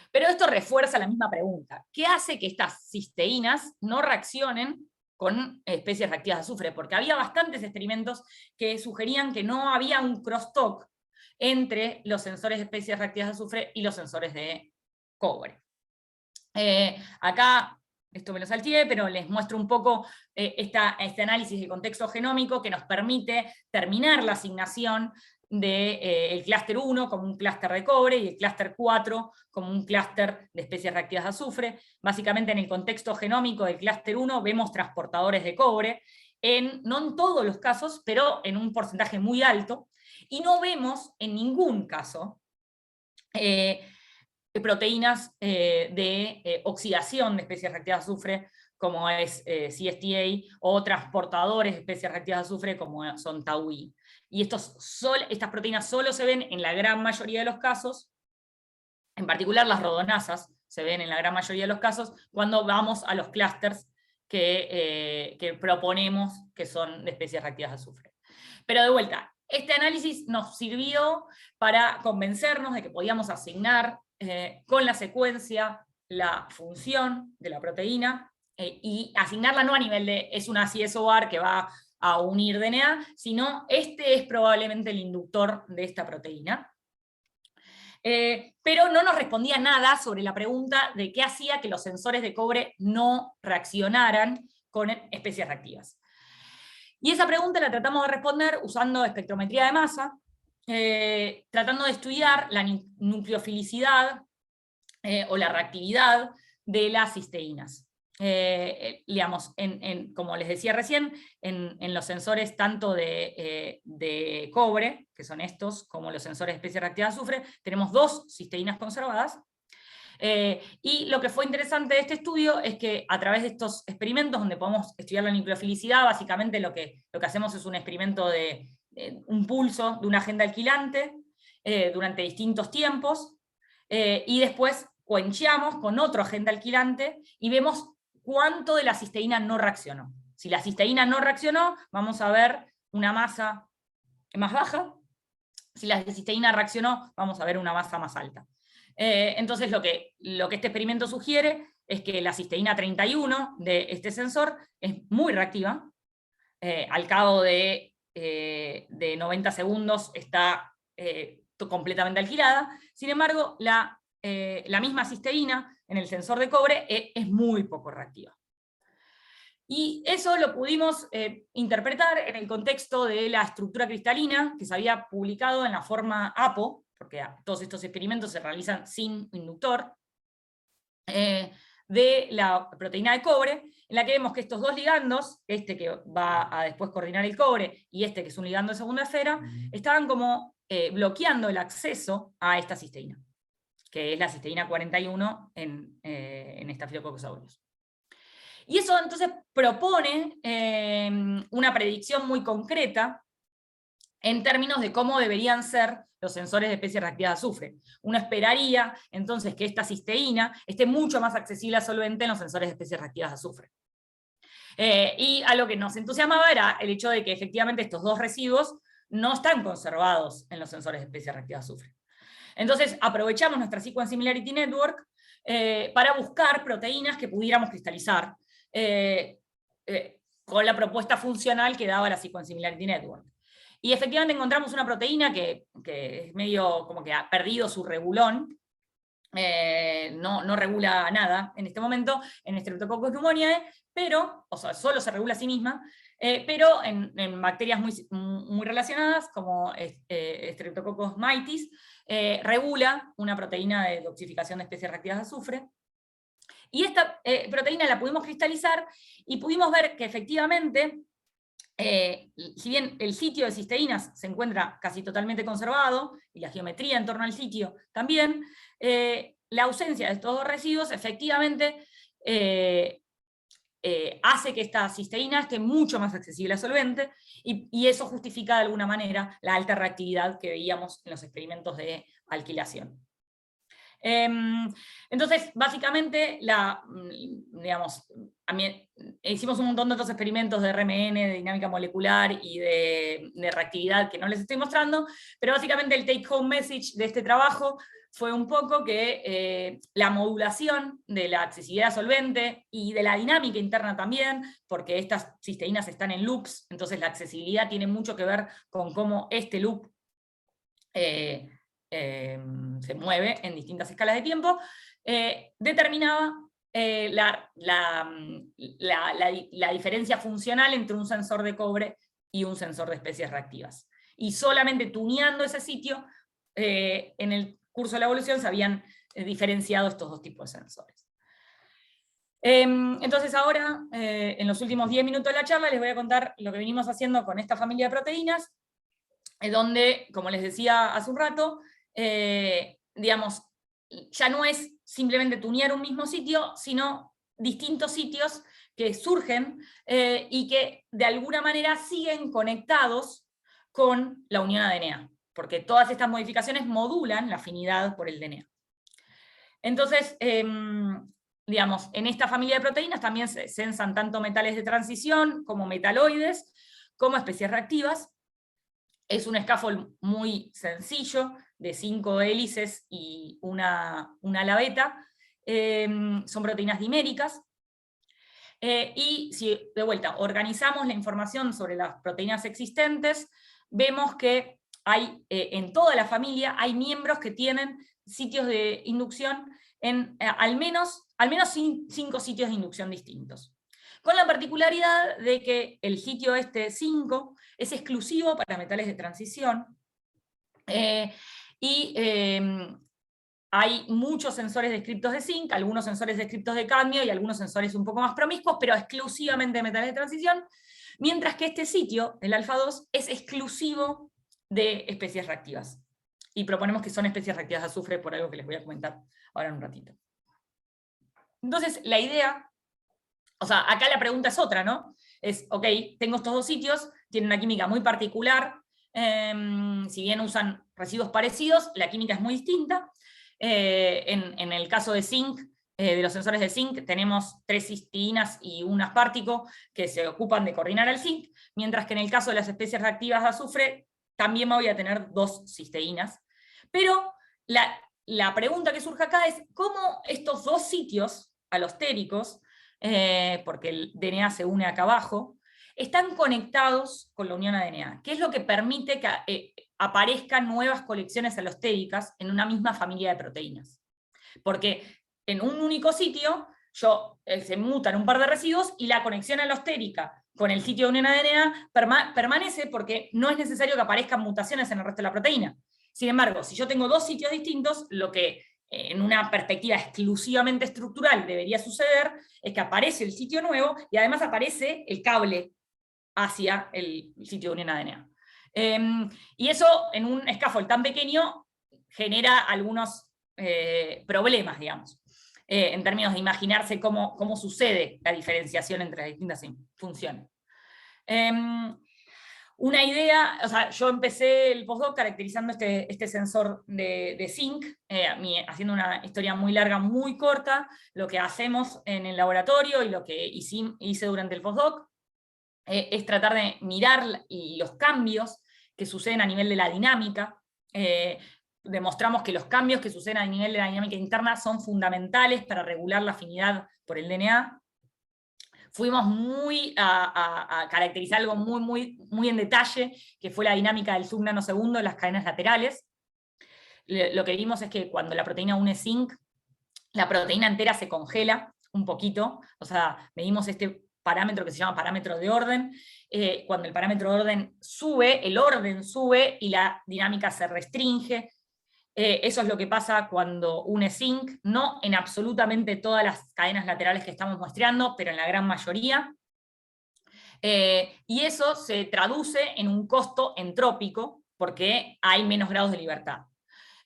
Pero esto refuerza la misma pregunta. ¿Qué hace que estas cisteínas no reaccionen con especies reactivas de azufre? Porque había bastantes experimentos que sugerían que no había un crosstalk entre los sensores de especies reactivas de azufre y los sensores de cobre. Acá, esto me lo salteé, pero les muestro un poco este análisis de contexto genómico que nos permite terminar la asignación del clúster 1 como un clúster de cobre y el clúster 4 como un clúster de especies reactivas de azufre. Básicamente en el contexto genómico del clúster 1 vemos transportadores de cobre, no en todos los casos, pero en un porcentaje muy alto, y no vemos en ningún caso proteínas de oxidación de especies reactivas de azufre, como es CSTA, o transportadores de especies reactivas de azufre, como son tau-I. Y estas proteínas solo se ven en la gran mayoría de los casos, en particular las rodonasas se ven en la gran mayoría de los casos, cuando vamos a los clústeres que proponemos que son de especies reactivas de azufre. Pero de vuelta, este análisis nos sirvió para convencernos de que podíamos asignar con la secuencia la función de la proteína, y asignarla no a nivel de es una CSOR que va a unir DNA, sino este es probablemente el inductor de esta proteína. Pero no nos respondía nada sobre la pregunta de qué hacía que los sensores de cobre no reaccionaran con especies reactivas. Y esa pregunta la tratamos de responder usando espectrometría de masa, tratando de estudiar la nucleofilicidad o la reactividad de las cisteínas. Digamos, como les decía recién, en los sensores tanto de cobre, que son estos, como los sensores de especies reactivas de azufre, tenemos dos cisteínas conservadas. Y lo que fue interesante de este estudio es que a través de estos experimentos donde podemos estudiar la nucleofilicidad, básicamente lo que hacemos es un experimento de un pulso de una agenda alquilante durante distintos tiempos, y después quencheamos con otro agente alquilante y vemos cuánto de la cisteína no reaccionó. Si la cisteína no reaccionó, vamos a ver una masa más baja. Si la cisteína reaccionó, vamos a ver una masa más alta. Entonces lo que este experimento sugiere es que la cisteína 31 de este sensor es muy reactiva. Al cabo de de 90 segundos está completamente alquilada. Sin embargo, la misma cisteína en el sensor de cobre es muy poco reactiva. Y eso lo pudimos interpretar en el contexto de la estructura cristalina que se había publicado en la forma APO, porque todos estos experimentos se realizan sin inductor, de la proteína de cobre, en la que vemos que estos dos ligandos, este que va a después coordinar el cobre y este que es un ligando de segunda esfera, estaban como bloqueando el acceso a esta cisteína, que es la cisteína 41 en Staphylococcus aureus. Y eso entonces propone una predicción muy concreta en términos de cómo deberían ser los sensores de especies reactivas de azufre. Uno esperaría entonces que esta cisteína esté mucho más accesible a solvente en los sensores de especies reactivas de azufre. Y a lo que nos entusiasmaba era el hecho de que efectivamente estos dos residuos no están conservados en los sensores de especies reactivas de azufre. Entonces aprovechamos nuestra Sequence Similarity Network para buscar proteínas que pudiéramos cristalizar con la propuesta funcional que daba la Sequence Similarity Network. Y efectivamente encontramos una proteína que es medio como que ha perdido su regulón, no regula nada en este momento en Streptococcus pneumoniae, pero, o sea, solo se regula a sí misma, pero en bacterias muy relacionadas, como Streptococcus mitis, regula una proteína de detoxificación de especies reactivas de azufre. Y esta proteína la pudimos cristalizar y pudimos ver que efectivamente, si bien el sitio de cisteínas se encuentra casi totalmente conservado, y la geometría en torno al sitio también, la ausencia de estos dos residuos efectivamente hace que esta cisteína esté mucho más accesible a solvente, y eso justifica de alguna manera la alta reactividad que veíamos en los experimentos de alquilación. Entonces, básicamente, hicimos un montón de otros experimentos de RMN, de dinámica molecular y de reactividad que no les estoy mostrando, pero básicamente el take home message de este trabajo fue un poco que la modulación de la accesibilidad a solvente y de la dinámica interna también, porque estas cisteínas están en loops, entonces la accesibilidad tiene mucho que ver con cómo este loop se mueve en distintas escalas de tiempo, determinaba la diferencia funcional entre un sensor de cobre y un sensor de especies reactivas. Y solamente tuneando ese sitio, en el curso de la evolución se habían diferenciado estos dos tipos de sensores. Entonces ahora, en los últimos 10 minutos de la charla, les voy a contar lo que venimos haciendo con esta familia de proteínas, donde, como les decía hace un rato, digamos, ya no es simplemente tunear un mismo sitio, sino distintos sitios que surgen y que de alguna manera siguen conectados con la unión a DNA, porque todas estas modificaciones modulan la afinidad por el DNA. Entonces, digamos, en esta familia de proteínas también se sensan tanto metales de transición como metaloides, como especies reactivas. Es un scaffold muy sencillo, de 5 hélices y una ala beta. Son proteínas diméricas. Y si, de vuelta, organizamos la información sobre las proteínas existentes, vemos que hay, en toda la familia hay miembros que tienen sitios de inducción en al menos 5 sitios de inducción distintos. Con la particularidad de que el sitio 5 es exclusivo para metales de transición, hay muchos sensores descriptos de zinc, algunos sensores descriptos de cadmio y algunos sensores un poco más promiscuos, pero exclusivamente de metales de transición, mientras que este sitio, el alfa 2, es exclusivo de especies reactivas. Y proponemos que son especies reactivas de azufre, por algo que les voy a comentar ahora en un ratito. Entonces, la idea, o sea, acá la pregunta es otra, ¿no? Es, ok, tengo estos dos sitios, tienen una química muy particular, si bien usan residuos parecidos, la química es muy distinta. En el caso de zinc, de los sensores de zinc, tenemos 3 cisteínas y un aspartico que se ocupan de coordinar el zinc, mientras que en el caso de las especies reactivas de azufre, también voy a tener 2 cisteínas. Pero la pregunta que surge acá es, ¿cómo estos dos sitios alostéricos, porque el DNA se une acá abajo, están conectados con la unión ADNA, que es lo que permite que aparezcan nuevas colecciones alostéricas en una misma familia de proteínas. Porque en un único sitio se mutan un par de residuos y la conexión alostérica con el sitio de unión ADNA permanece porque no es necesario que aparezcan mutaciones en el resto de la proteína. Sin embargo, si yo tengo dos sitios distintos, lo que en una perspectiva exclusivamente estructural debería suceder es que aparece el sitio nuevo y además aparece el cable hacia el sitio de unión ADNA. Y eso en un scaffold tan pequeño genera algunos problemas, digamos, en términos de imaginarse cómo sucede la diferenciación entre las distintas funciones. Una idea, o sea, yo empecé el postdoc caracterizando este sensor de zinc, haciendo una historia muy larga, muy corta, lo que hacemos en el laboratorio y lo que hice durante el postdoc, es tratar de mirar los cambios que suceden a nivel de la dinámica. Demostramos que los cambios que suceden a nivel de la dinámica interna son fundamentales para regular la afinidad por el DNA. Fuimos a caracterizar algo muy en detalle, que fue la dinámica del subnanosegundo de las cadenas laterales. Lo que vimos es que cuando la proteína une zinc, la proteína entera se congela un poquito, o sea, medimos este parámetro que se llama parámetro de orden. Cuando el parámetro de orden sube, el orden sube y la dinámica se restringe. Eso es lo que pasa cuando une zinc, no en absolutamente todas las cadenas laterales que estamos muestreando, pero en la gran mayoría. Y eso se traduce en un costo entrópico, porque hay menos grados de libertad.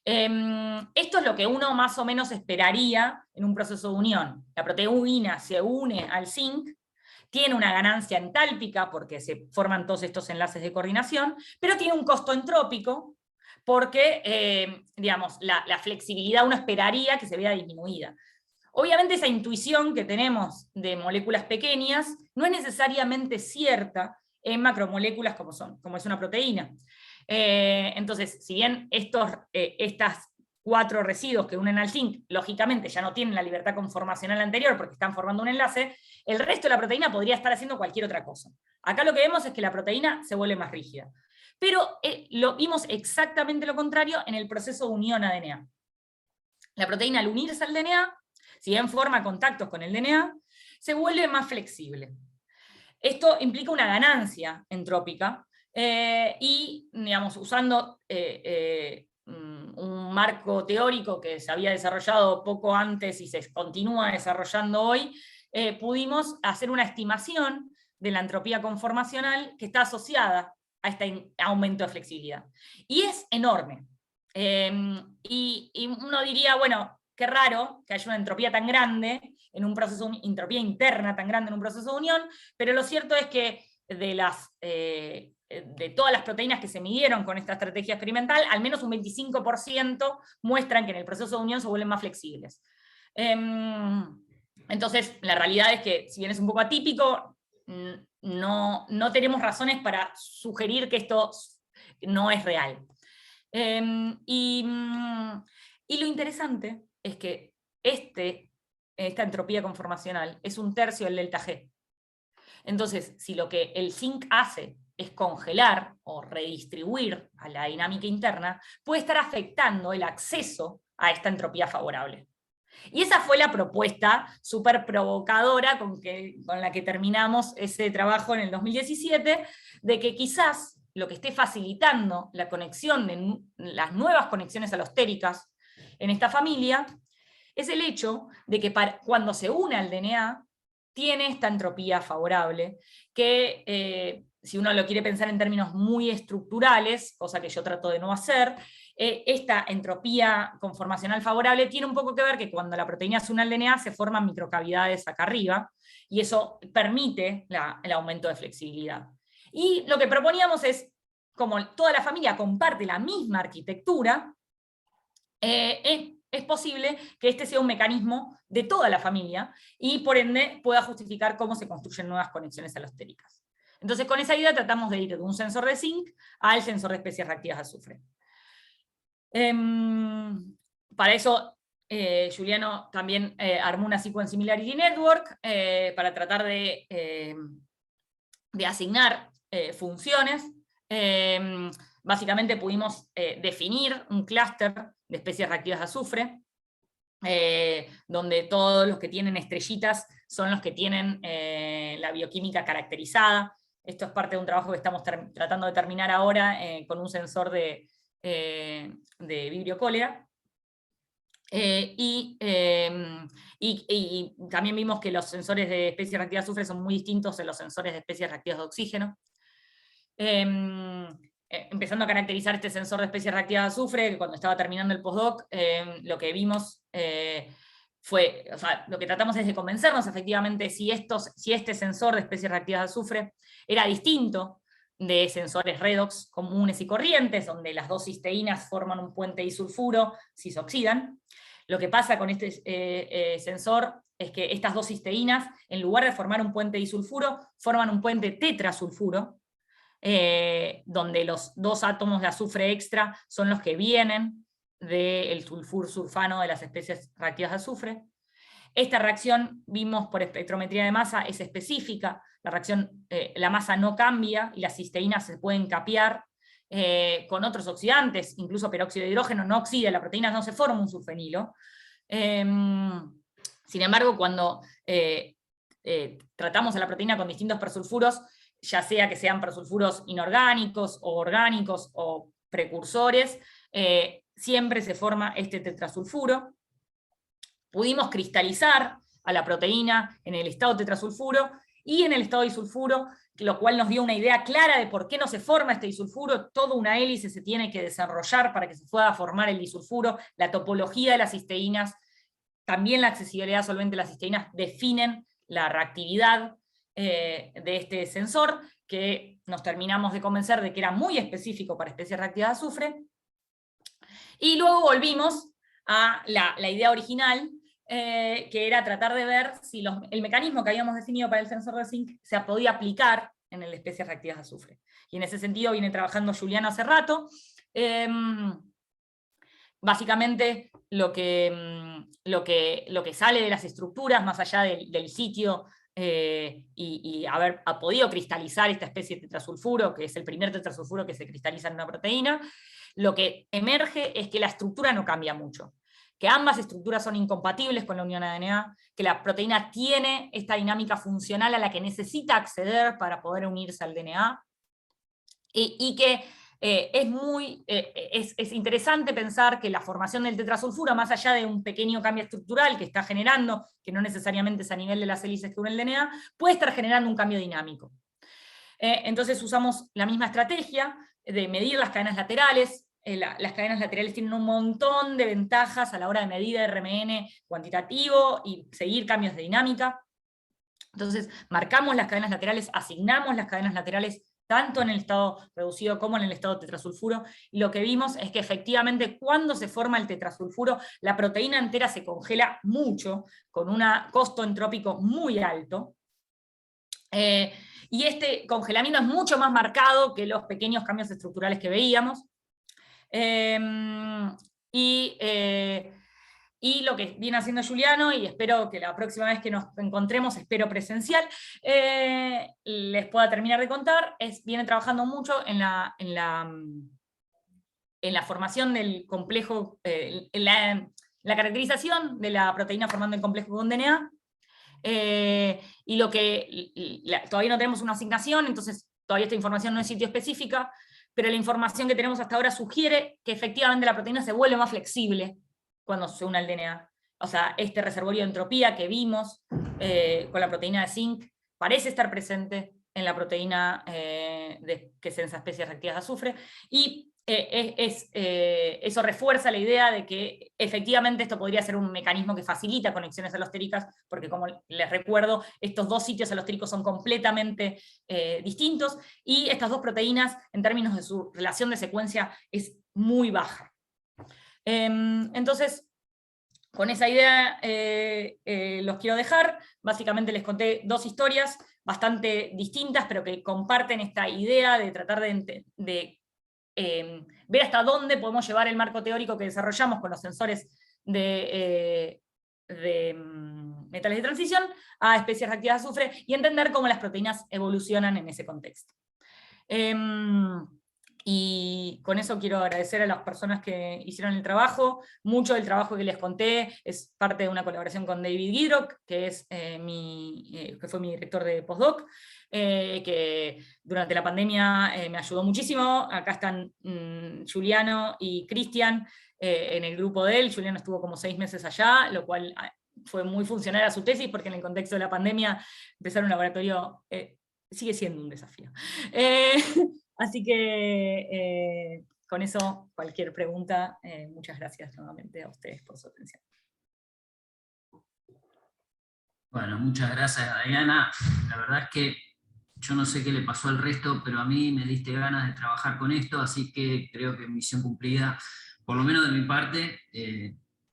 Esto es lo que uno más o menos esperaría en un proceso de unión. La proteína se une al zinc, tiene una ganancia entálpica porque se forman todos estos enlaces de coordinación, pero tiene un costo entrópico porque, digamos, la flexibilidad uno esperaría que se vea disminuida. Obviamente esa intuición que tenemos de moléculas pequeñas no es necesariamente cierta en macromoléculas como es una proteína. Entonces, si bien estas 4 residuos que unen al zinc, lógicamente ya no tienen la libertad conformacional anterior porque están formando un enlace, el resto de la proteína podría estar haciendo cualquier otra cosa. Acá lo que vemos es que la proteína se vuelve más rígida. Pero vimos exactamente lo contrario en el proceso de unión ADNA. La proteína, al unirse al DNA, si bien forma contactos con el DNA, se vuelve más flexible. Esto implica una ganancia entrópica y, digamos, usando un marco teórico que se había desarrollado poco antes y se continúa desarrollando hoy, pudimos hacer una estimación de la entropía conformacional que está asociada a este aumento de flexibilidad. Y es enorme. Y uno diría, bueno, qué raro que haya una entropía tan grande en un proceso, entropía interna tan grande en un proceso de unión, pero lo cierto es que de todas las proteínas que se midieron con esta estrategia experimental, al menos un 25% muestran que en el proceso de unión se vuelven más flexibles. Entonces, la realidad es que, si bien es un poco atípico, no tenemos razones para sugerir que esto no es real. Y lo interesante es que esta entropía conformacional es 1/3 del delta G. Entonces, si lo que el zinc hace es congelar o redistribuir a la dinámica interna, puede estar afectando el acceso a esta entropía favorable. Y esa fue la propuesta súper provocadora con la que terminamos ese trabajo en el 2017, de que quizás lo que esté facilitando la conexión de las nuevas conexiones alostéricas en esta familia es el hecho de que cuando se une al DNA tiene esta entropía favorable que, si uno lo quiere pensar en términos muy estructurales, cosa que yo trato de no hacer, esta entropía conformacional favorable tiene un poco que ver que cuando la proteína se une al DNA se forman microcavidades acá arriba, y eso permite el aumento de flexibilidad. Y lo que proponíamos es, como toda la familia comparte la misma arquitectura, es posible que este sea un mecanismo de toda la familia y por ende pueda justificar cómo se construyen nuevas conexiones alostéricas. Entonces, con esa idea tratamos de ir de un sensor de zinc al sensor de especies reactivas de azufre. Para eso, Giuliano también armó una Sequence Similarity Network para tratar de asignar funciones. Básicamente pudimos definir un clúster de especies reactivas de azufre, donde todos los que tienen estrellitas son los que tienen la bioquímica caracterizada. Esto es parte de un trabajo que estamos tratando de terminar ahora con un sensor de Vibrio cólera. Y también vimos que los sensores de especies reactivas de azufre son muy distintos de los sensores de especies reactivas de oxígeno. Empezando a caracterizar este sensor de especies reactivas de azufre, cuando estaba terminando el postdoc, lo que vimos fue, o sea, lo que tratamos es de convencernos efectivamente si este sensor de especies reactivas de azufre era distinto de sensores redox comunes y corrientes, donde las dos cisteínas forman un puente disulfuro si se oxidan. Lo que pasa con este sensor es que estas dos cisteínas, en lugar de formar un puente disulfuro, forman un puente tetrasulfuro, donde los dos átomos de azufre extra son los que vienen del sulfur-sulfano de las especies reactivas de azufre. Esta reacción, vimos por espectrometría de masa, es específica. La reacción, la masa no cambia y las cisteínas se pueden capear con otros oxidantes, incluso peróxido de hidrógeno no oxida, la proteína no se forma un sulfenilo. Sin embargo, cuando tratamos a la proteína con distintos persulfuros, ya sea que sean persulfuros inorgánicos o orgánicos o precursores, siempre se forma este tetrasulfuro. Pudimos cristalizar a la proteína en el estado tetrasulfuro y en el estado disulfuro, lo cual nos dio una idea clara de por qué no se forma este disulfuro. Toda una hélice se tiene que desarrollar para que se pueda formar el disulfuro. La topología de las cisteínas, también la accesibilidad solvente de las cisteínas, definen la reactividad de este sensor, que nos terminamos de convencer de que era muy específico para especies reactivas de azufre. Y luego volvimos a la idea original, que era tratar de ver si el mecanismo que habíamos definido para el sensor de zinc se podía aplicar en el especies reactivas de azufre. Y en ese sentido viene trabajando Juliano hace rato. Básicamente lo que sale de las estructuras, más allá del sitio, y haber podido cristalizar esta especie de tetrasulfuro, que es el primer tetrasulfuro que se cristaliza en una proteína, lo que emerge es que la estructura no cambia mucho, que ambas estructuras son incompatibles con la unión ADN, que la proteína tiene esta dinámica funcional a la que necesita acceder para poder unirse al DNA, y que es interesante pensar que la formación del tetrasulfuro, más allá de un pequeño cambio estructural que está generando, que no necesariamente es a nivel de las hélices que unen el DNA, puede estar generando un cambio dinámico. Entonces usamos la misma estrategia de medir las cadenas laterales. Las cadenas laterales tienen un montón de ventajas a la hora de medir RMN cuantitativo y seguir cambios de dinámica. Entonces marcamos las cadenas laterales, asignamos las cadenas laterales tanto en el estado reducido como en el estado tetrasulfuro, y lo que vimos es que efectivamente cuando se forma el tetrasulfuro, la proteína entera se congela mucho, con un costo entrópico muy alto, y este congelamiento es mucho más marcado que los pequeños cambios estructurales que veíamos, y lo que viene haciendo Juliano, y espero que la próxima vez que nos encontremos, espero presencial, les pueda terminar de contar, viene trabajando mucho en la formación del complejo, en la caracterización de la proteína formando el complejo con DNA, y todavía no tenemos una asignación, entonces todavía esta información no es sitio específica, pero la información que tenemos hasta ahora sugiere que efectivamente la proteína se vuelve más flexible cuando se une al DNA. O sea, este reservorio de entropía que vimos con la proteína de zinc parece estar presente en la proteína que es en esa especie reactivas de azufre, y eso refuerza la idea de que efectivamente esto podría ser un mecanismo que facilita conexiones alostéricas, porque como les recuerdo, estos dos sitios alostéricos son completamente distintos, y estas dos proteínas, en términos de su relación de secuencia, es muy baja. Entonces, con esa idea los quiero dejar. Básicamente les conté dos historias bastante distintas, pero que comparten esta idea de tratar de ver hasta dónde podemos llevar el marco teórico que desarrollamos con los sensores de metales de transición a especies reactivas de azufre, y entender cómo las proteínas evolucionan en ese contexto. Y con eso quiero agradecer a las personas que hicieron el trabajo. Mucho del trabajo que les conté es parte de una colaboración con David Gidrock, que fue mi director de postdoc, que durante la pandemia me ayudó muchísimo. Acá están Juliano y Cristian en el grupo de él. Juliano estuvo como 6 meses allá, lo cual fue muy funcional a su tesis, porque en el contexto de la pandemia empezar un laboratorio sigue siendo un desafío. Así que con eso, cualquier pregunta, muchas gracias nuevamente a ustedes por su atención. Bueno, muchas gracias, Diana. La verdad es que yo no sé qué le pasó al resto, pero a mí me diste ganas de trabajar con esto, así que creo que misión cumplida, por lo menos de mi parte.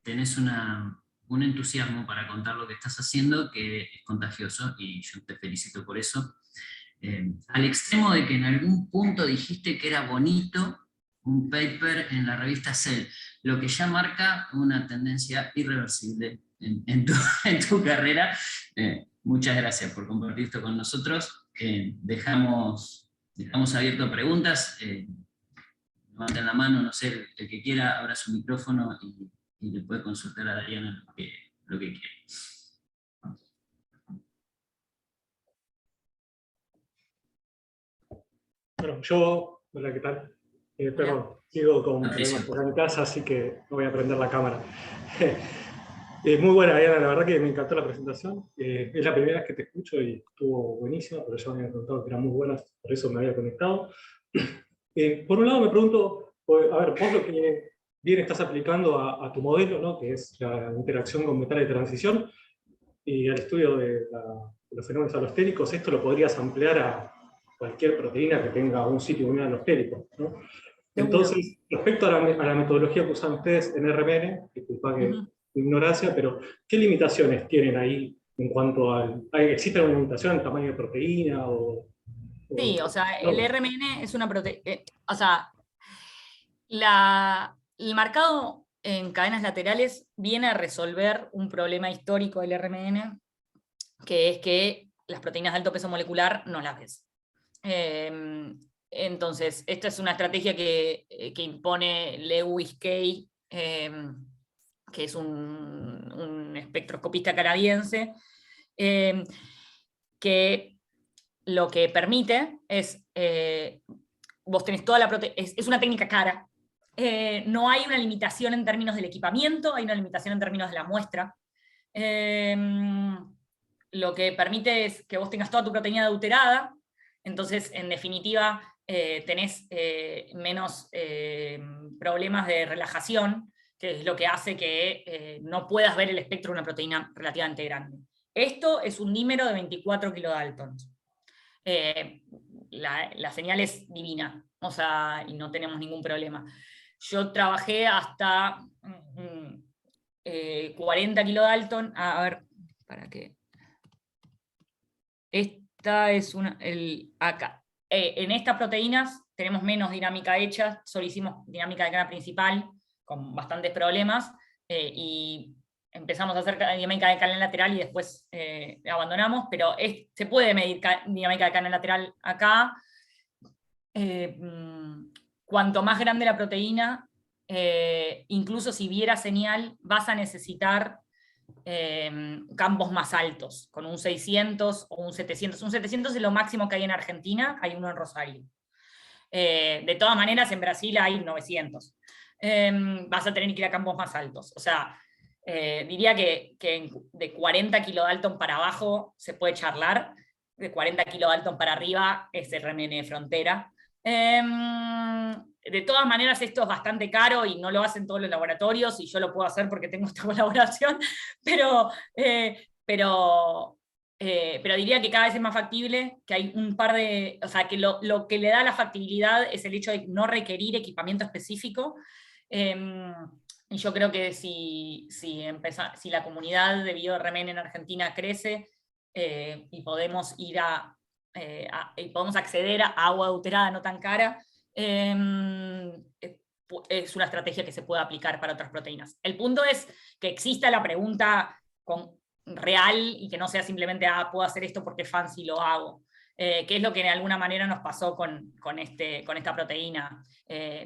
Tenés un entusiasmo para contar lo que estás haciendo que es contagioso, y yo te felicito por eso. Al extremo de que en algún punto dijiste que era bonito un paper en la revista Cell, lo que ya marca una tendencia irreversible en tu carrera. Muchas gracias por compartir esto con nosotros. Dejamos abierto preguntas. Levanten la mano, no sé, el que quiera, abra su micrófono y le puede consultar a Diana lo que quiera. Bueno, hola, ¿qué tal? Perdón, sigo con problemas acá en casa, así que no voy a prender la cámara. Muy buena, Diana, la verdad que me encantó la presentación. Es la primera vez que te escucho y estuvo buenísima, pero ya me habían contado que eran muy buenas, por eso me había conectado. Por un lado me pregunto, a ver, vos lo que bien estás aplicando a tu modelo, ¿no? Que es la interacción con metales de transición, y al estudio de los fenómenos alostéricos, esto lo podrías ampliar a cualquier proteína que tenga un sitio unión alostérico, ¿no? Entonces, respecto a la metodología que usan ustedes en RMN, disculpa que ignorancia, pero ¿qué limitaciones tienen ahí en cuanto al... ¿Existe una limitación en tamaño de proteína? Sí, o sea, no? el RMN es una proteína... o sea, el marcado en cadenas laterales viene a resolver un problema histórico del RMN, que es que las proteínas de alto peso molecular no las ves. Entonces, esta es una estrategia que impone Lewis Kay, que es un espectroscopista canadiense, que lo que permite es, vos tenés toda la proteína, es una técnica cara, no hay una limitación en términos del equipamiento, hay una limitación en términos de la muestra. Lo que permite es que vos tengas toda tu proteína adulterada, entonces en definitiva tenés menos problemas de relajación, que es lo que hace que no puedas ver el espectro de una proteína relativamente grande. Esto es un dímero de 24 kilodaltons. La señal es divina, o sea, y no tenemos ningún problema. Yo trabajé hasta 40 kilodalton, a ver, para qué. Esta es acá. En estas proteínas tenemos menos dinámica hecha, solo hicimos dinámica de cadena principal, con bastantes problemas, y empezamos a hacer dinámica de cadena lateral y después abandonamos, pero se puede medir dinámica de cadena lateral acá. Cuanto más grande la proteína, incluso si viera señal, vas a necesitar campos más altos, con un 600 o un 700. Un 700 es lo máximo que hay en Argentina, hay uno en Rosario. De todas maneras, en Brasil hay 900. Vas a tener que ir a campos más altos. O sea, diría que de 40 kilodalton para abajo se puede charlar, de 40 kilodalton para arriba es RMN de frontera. De todas maneras, esto es bastante caro y no lo hacen todos los laboratorios, y yo lo puedo hacer porque tengo esta colaboración, pero diría que cada vez es más factible, que hay un par de... O sea, que lo que le da la factibilidad es el hecho de no requerir equipamiento específico. Y yo creo que si la comunidad de bio-RMN en Argentina crece y podemos ir y podemos acceder a agua adulterada no tan cara, es una estrategia que se puede aplicar para otras proteínas. El punto es que exista la pregunta real y que no sea simplemente, puedo hacer esto porque es fancy, lo hago. Que es lo que de alguna manera nos pasó con esta proteína.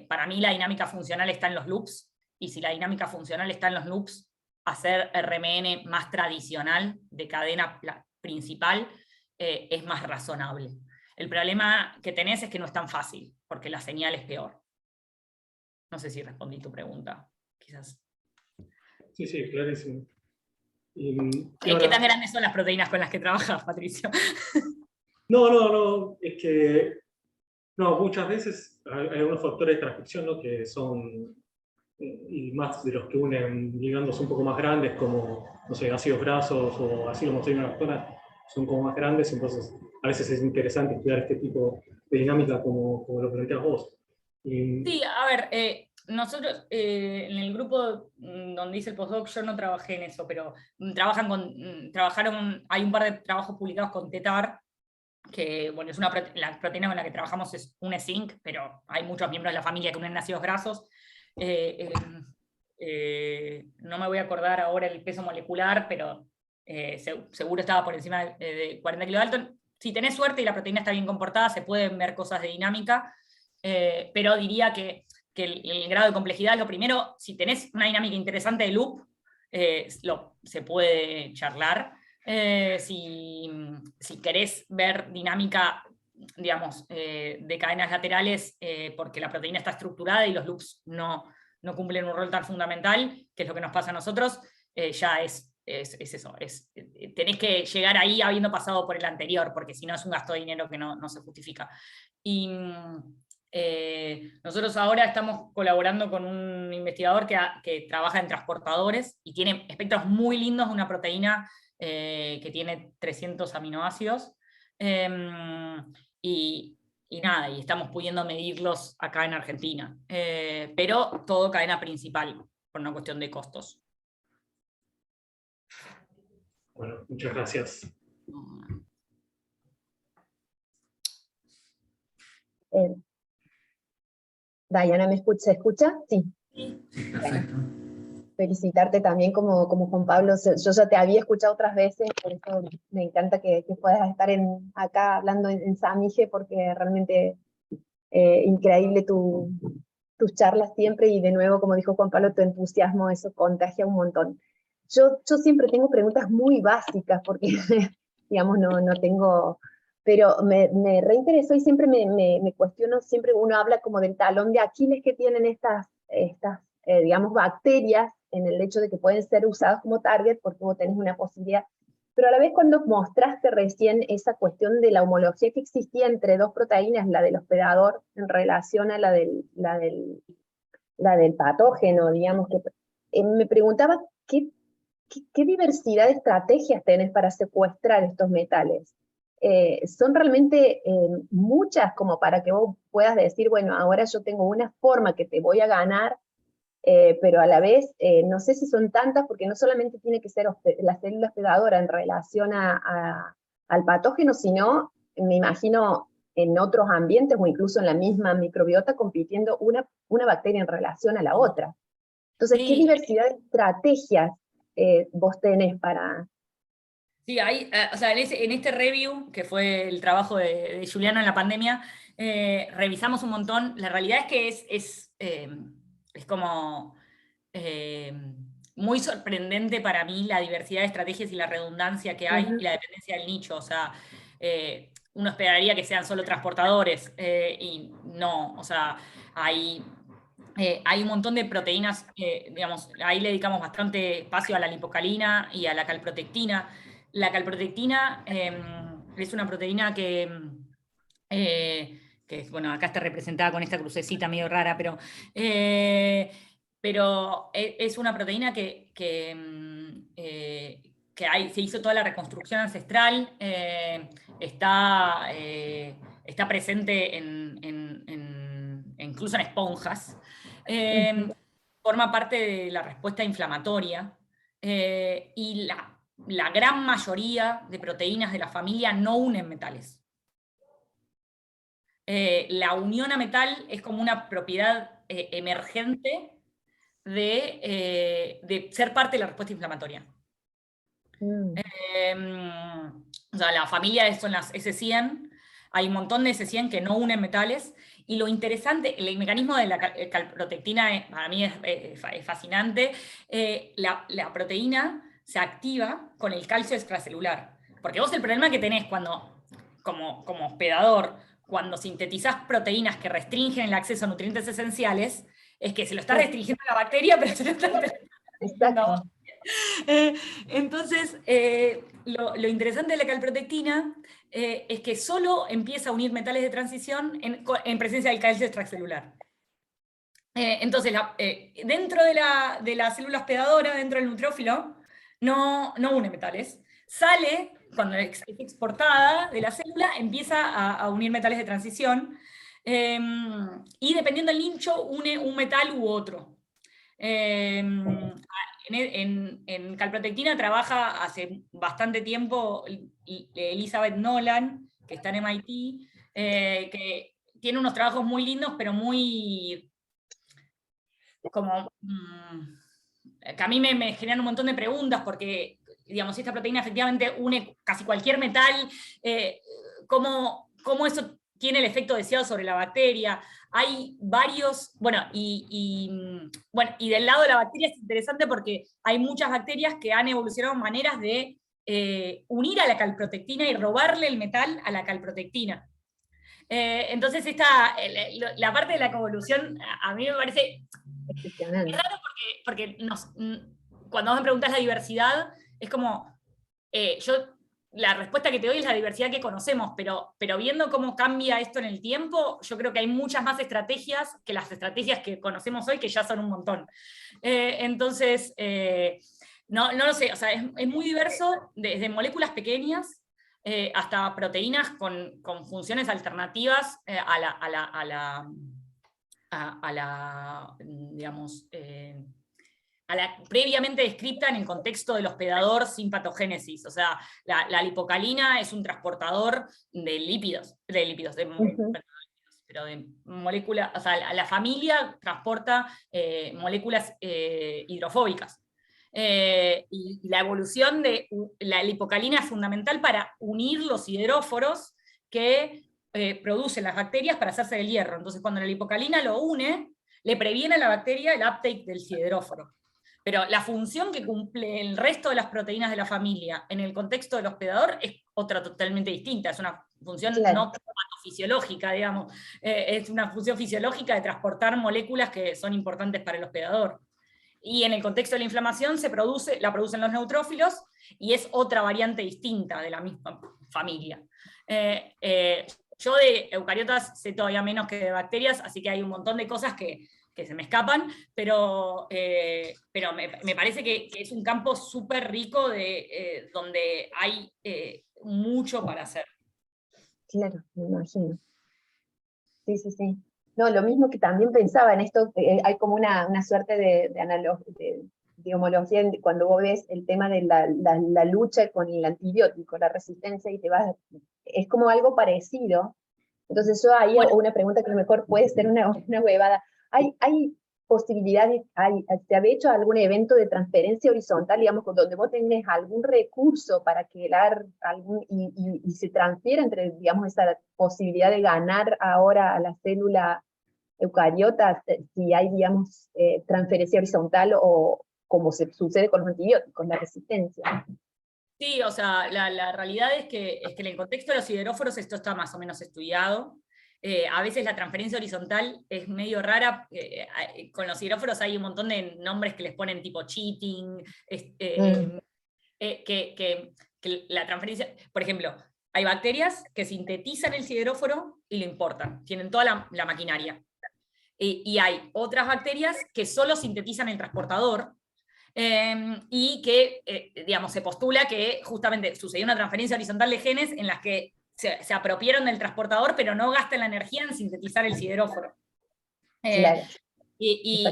Para mí la dinámica funcional está en los loops, y si la dinámica funcional está en los loops, hacer RMN más tradicional, de cadena principal, es más razonable. El problema que tenés es que no es tan fácil, porque la señal es peor. No sé si respondí tu pregunta, quizás. Sí, clarísimo. ¿Qué tan grandes son las proteínas con las que trabajas, Patricio? No, es que muchas veces hay algunos factores de transcripción, ¿no? Que son, y más de los que unen ligandos un poco más grandes, como, no sé, ácidos grasos o acilomosfenolactona, son como más grandes, entonces a veces es interesante estudiar este tipo de dinámica como lo planteas vos. Sí, a ver, nosotros en el grupo donde hice el postdoc, yo no trabajé en eso, pero hay un par de trabajos publicados con TETAR, que bueno, es la proteína con la que trabajamos es un zinc, pero hay muchos miembros de la familia que unen ácidos grasos. No me voy a acordar ahora el peso molecular, pero seguro estaba por encima de 40 kilodalton. Si tenés suerte y la proteína está bien comportada, se pueden ver cosas de dinámica, pero diría que el grado de complejidad es lo primero. Si tenés una dinámica interesante de loop, se puede charlar. Si querés ver dinámica, digamos, de cadenas laterales, porque la proteína está estructurada y los loops no cumplen un rol tan fundamental, que es lo que nos pasa a nosotros, ya es eso. Tenés que llegar ahí habiendo pasado por el anterior, porque si no es un gasto de dinero que no se justifica. Y nosotros ahora estamos colaborando con un investigador que trabaja en transportadores y tiene espectros muy lindos de una proteína que tiene 300 aminoácidos, y estamos pudiendo medirlos acá en Argentina, pero todo cadena principal, por una cuestión de costos. Bueno, muchas gracias. Diana, ¿se escucha? Sí. Sí, perfecto. Felicitarte también como Juan Pablo. Yo ya te había escuchado otras veces, por eso me encanta que puedas estar acá hablando en Samige, porque realmente increíble tus charlas siempre, y de nuevo, como dijo Juan Pablo, tu entusiasmo, eso contagia un montón. Yo siempre tengo preguntas muy básicas, porque digamos, no tengo... Pero me reinteresó y siempre me cuestiono, siempre uno habla como del talón de Aquiles que tienen estas digamos, bacterias, en el hecho de que pueden ser usadas como target, porque vos tenés una posibilidad. Pero a la vez, cuando mostraste recién esa cuestión de la homología que existía entre dos proteínas, la del hospedador en relación a la del patógeno, digamos, que me preguntaba qué diversidad de estrategias tenés para secuestrar estos metales. Son realmente muchas como para que vos puedas decir, bueno, ahora yo tengo una forma que te voy a ganar, pero a la vez no sé si son tantas, porque no solamente tiene que ser la célula hospedadora en relación al patógeno, sino, me imagino, en otros ambientes o incluso en la misma microbiota compitiendo una bacteria en relación a la otra. Entonces, Sí. ¿qué diversidad de estrategias vos tenés para...? Sí, o sea, en este review, que fue el trabajo de Juliana en la pandemia, revisamos un montón. La realidad es que es como muy sorprendente para mí la diversidad de estrategias y la redundancia que hay, y la dependencia del nicho. O sea, uno esperaría que sean solo transportadores, y no, o sea, hay un montón de proteínas, digamos, ahí le dedicamos bastante espacio a la lipocalina y a la calprotectina. La calprotectina es una proteína que bueno, acá está representada con esta crucecita medio rara, pero es una proteína que se hizo toda la reconstrucción ancestral, está presente incluso en esponjas, forma parte de la respuesta inflamatoria, y la gran mayoría de proteínas de la familia no unen metales. La unión a metal es como una propiedad emergente de ser parte de la respuesta inflamatoria. O sea, la familia son las S100, hay un montón de S100 que no unen metales, y lo interesante, el mecanismo de la calprotectina para mí es fascinante. La proteína se activa con el calcio extracelular, porque vos el problema que tenés cuando, como hospedador, cuando sintetizás proteínas que restringen el acceso a nutrientes esenciales, es que se lo está restringiendo la bacteria, pero se lo está Exacto. Entonces, lo interesante de la calprotectina es que solo empieza a unir metales de transición en presencia del calcio extracelular. Entonces, dentro de la célula hospedadora, dentro del nutriófilo, no une metales. Sale, cuando es exportada de la célula, empieza a unir metales de transición, y dependiendo del nicho, une un metal u otro. En calprotectina trabaja hace bastante tiempo Elizabeth Nolan, que está en MIT, que tiene unos trabajos muy lindos, pero muy como que a mí me generan un montón de preguntas, porque, digamos, esta proteína efectivamente une casi cualquier metal, ¿cómo eso tiene el efecto deseado sobre la bacteria? Hay varios, bueno, y del lado de la bacteria es interesante porque hay muchas bacterias que han evolucionado maneras de unir a la calprotectina y robarle el metal a la calprotectina. Entonces la parte de la coevolución a mí me parece... Es raro porque cuando vos me preguntás la diversidad, es como, la respuesta que te doy es la diversidad que conocemos, pero viendo cómo cambia esto en el tiempo, yo creo que hay muchas más estrategias que las estrategias que conocemos hoy, que ya son un montón. Entonces, no lo sé, o sea, es muy diverso, desde moléculas pequeñas hasta proteínas con funciones alternativas digamos, a la previamente descrita en el contexto del hospedador sin patogénesis. O sea, la lipocalina es un transportador de lípidos, pero de moléculas, o sea, la familia transporta moléculas hidrofóbicas. Y la evolución de la lipocalina es fundamental para unir los sideróforos que producen las bacterias para hacerse del hierro. Entonces, cuando la lipocalina lo une, le previene a la bacteria el uptake del sideróforo. Pero la función que cumple el resto de las proteínas de la familia en el contexto del hospedador es otra totalmente distinta, es una función no fisiológica, digamos, es una función fisiológica de transportar moléculas que son importantes para el hospedador. Y en el contexto de la inflamación la producen los neutrófilos, y es otra variante distinta de la misma familia. Yo de eucariotas sé todavía menos que de bacterias, así que hay un montón de cosas que se me escapan, pero me parece que es un campo súper rico donde hay mucho para hacer. Claro, me imagino. Sí, sí, sí. No, lo mismo que también pensaba en esto, hay como una suerte de homología cuando vos ves el tema de la lucha con el antibiótico, la resistencia, y es como algo parecido. Entonces yo ahí, una pregunta que a lo mejor puede ser una huevada, ¿hay posibilidades, se ha hecho algún evento de transferencia horizontal, digamos, donde vos tenés algún recurso para crear y se transfiere entre, digamos, esa posibilidad de ganar ahora a la célula eucariota, si hay, digamos, transferencia horizontal o como se sucede con los antibióticos, la resistencia? Sí, o sea, la realidad es que en el contexto de los sideróforos esto está más o menos estudiado. A veces la transferencia horizontal es medio rara. Con los sideróforos hay un montón de nombres que les ponen tipo cheating, que la transferencia... Por ejemplo, hay bacterias que sintetizan el sideróforo y lo importan, tienen toda la maquinaria. Y hay otras bacterias que solo sintetizan el transportador, y que, digamos, se postula que justamente sucedió una transferencia horizontal de genes en las que se apropiaron del transportador, pero no gastan la energía en sintetizar el sideróforo. Claro. Y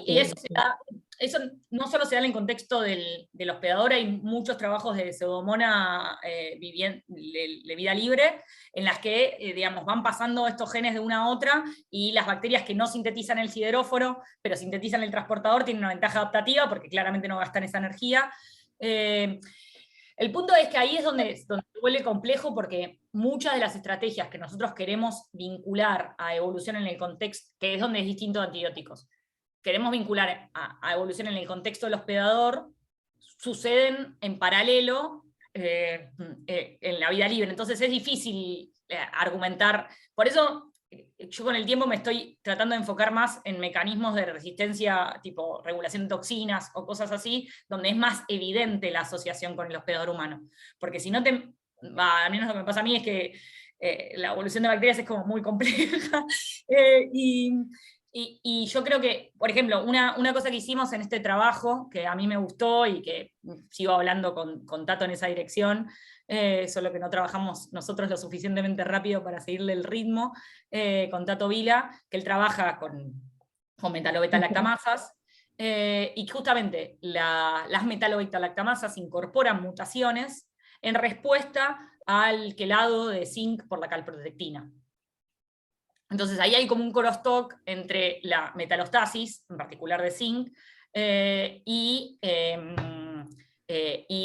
eso no solo se da en el contexto del hospedador, hay muchos trabajos de Pseudomonas de vida libre, en las que, digamos, van pasando estos genes de una a otra, y las bacterias que no sintetizan el sideróforo, pero sintetizan el transportador, tienen una ventaja adaptativa, porque claramente no gastan esa energía. El punto es que ahí es donde se vuelve complejo, porque muchas de las estrategias que nosotros queremos vincular a evolución en el contexto, que es donde es distinto de antibióticos, queremos vincular a evolución en el contexto del hospedador, suceden en paralelo en la vida libre. Entonces es difícil argumentar. Por eso yo con el tiempo me estoy tratando de enfocar más en mecanismos de resistencia, tipo regulación de toxinas o cosas así, donde es más evidente la asociación con el hospedador humano. Porque si no al menos lo que me pasa a mí es que la evolución de bacterias es como muy compleja. Y yo creo que, por ejemplo, una cosa que hicimos en este trabajo, que a mí me gustó y que sigo hablando con Tato en esa dirección, solo que no trabajamos nosotros lo suficientemente rápido para seguirle el ritmo, con Tato Vila, que él trabaja con metalobeta-lactamasas, y justamente las metalobeta-lactamasas incorporan mutaciones en respuesta al quelado de zinc por la calprotectina. Entonces ahí hay como un crosstalk entre la metalostasis, en particular de zinc, y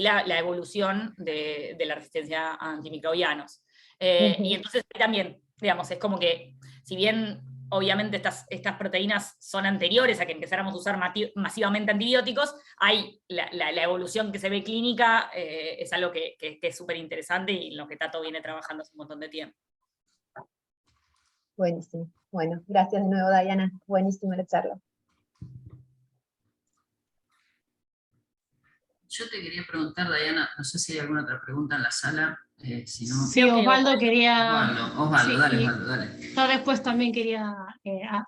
la evolución de la resistencia a antimicrobianos. Y entonces también, digamos, es como que, si bien obviamente estas proteínas son anteriores a que empezáramos a usar masivamente antibióticos, hay la evolución que se ve clínica, es algo que es súper interesante y en lo que Tato viene trabajando hace un montón de tiempo. Buenísimo. Bueno, gracias de nuevo, Diana. Buenísima la charla. Yo te quería preguntar, Diana, no sé si hay alguna otra pregunta en la sala. Si no... Sí, Osvaldo quería... Osvaldo, sí, dale, Osvaldo, dale. Yo después también quería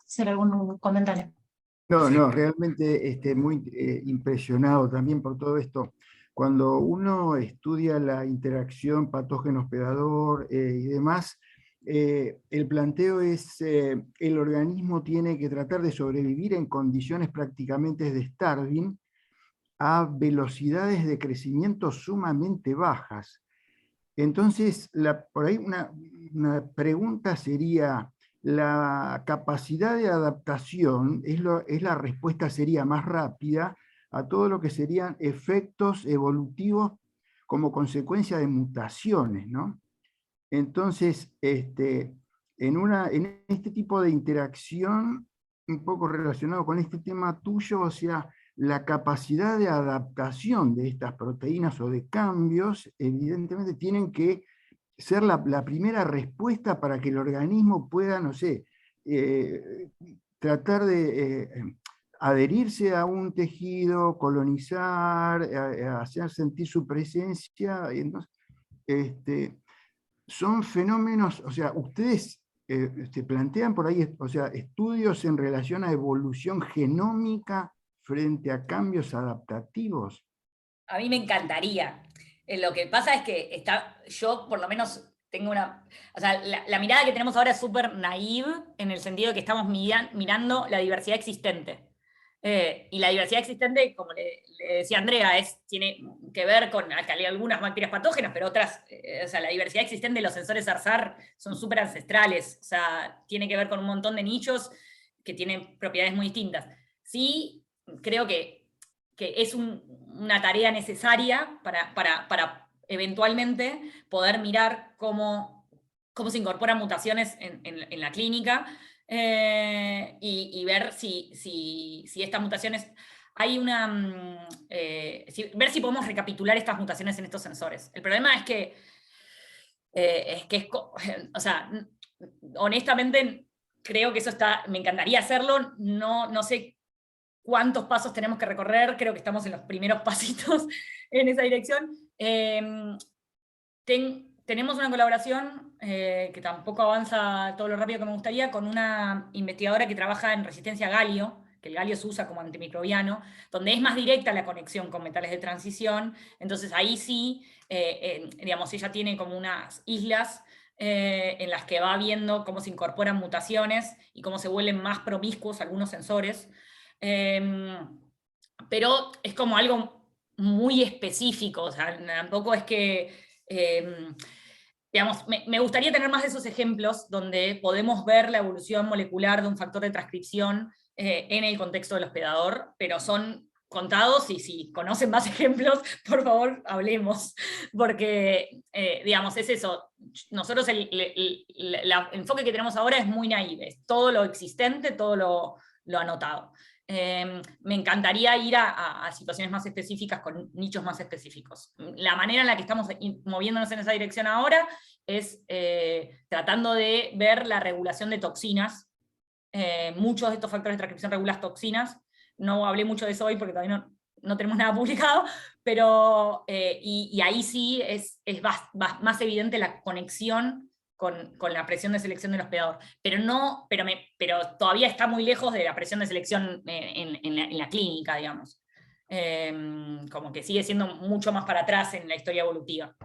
hacer algún comentario. No, Sí. no, realmente muy impresionado también por todo esto. Cuando uno estudia la interacción patógeno-hospedador y demás, el planteo es el organismo tiene que tratar de sobrevivir en condiciones prácticamente de starving a velocidades de crecimiento sumamente bajas. Entonces, por ahí una pregunta sería, la capacidad de adaptación es la respuesta sería más rápida a todo lo que serían efectos evolutivos como consecuencia de mutaciones, ¿no? Entonces, en este tipo de interacción, un poco relacionado con este tema tuyo, o sea, la capacidad de adaptación de estas proteínas o de cambios, evidentemente tienen que ser la primera respuesta para que el organismo pueda, no sé, tratar de adherirse a un tejido, colonizar, hacer sentir su presencia. Y entonces, son fenómenos, o sea, ustedes se plantean por ahí, o sea, estudios en relación a evolución genómica frente a cambios adaptativos. A mí me encantaría. Lo que pasa es que yo por lo menos tengo o sea, la mirada que tenemos ahora es súper naive, en el sentido de que estamos mirando la diversidad existente. Y la diversidad existente, como le decía Andrea, tiene que ver con algunas bacterias patógenas, pero otras, o sea, la diversidad existente de los sensores ARSAR son súper ancestrales, o sea, tiene que ver con un montón de nichos que tienen propiedades muy distintas. Sí, creo que es una tarea necesaria para eventualmente poder mirar cómo se incorporan mutaciones en la clínica, y ver si estas mutaciones... ver si podemos recapitular estas mutaciones en estos sensores. El problema es que o sea, honestamente creo que eso me encantaría hacerlo, no sé cuántos pasos tenemos que recorrer, creo que estamos en los primeros pasitos en esa dirección. Tenemos una colaboración que tampoco avanza todo lo rápido que me gustaría, con una investigadora que trabaja en resistencia a galio, que el galio se usa como antimicrobiano, donde es más directa la conexión con metales de transición. Entonces ahí sí, digamos, ella tiene como unas islas en las que va viendo cómo se incorporan mutaciones y cómo se vuelven más promiscuos algunos sensores. Pero es como algo muy específico, o sea, tampoco es que... digamos, me gustaría tener más de esos ejemplos donde podemos ver la evolución molecular de un factor de transcripción en el contexto del hospedador, pero son contados, y si conocen más ejemplos, por favor, hablemos, porque, digamos, es eso, nosotros el enfoque que tenemos ahora es muy naive, es todo lo existente, todo lo anotado. Me encantaría ir a situaciones más específicas, con nichos más específicos. La manera en la que estamos moviéndonos en esa dirección ahora es tratando de ver la regulación de toxinas. Muchos de estos factores de transcripción regulan toxinas. No hablé mucho de eso hoy porque todavía no tenemos nada publicado, pero y ahí sí es más evidente la conexión con la presión de selección del hospedador. Pero todavía está muy lejos de la presión de selección en la clínica, digamos. Como que sigue siendo mucho más para atrás en la historia evolutiva.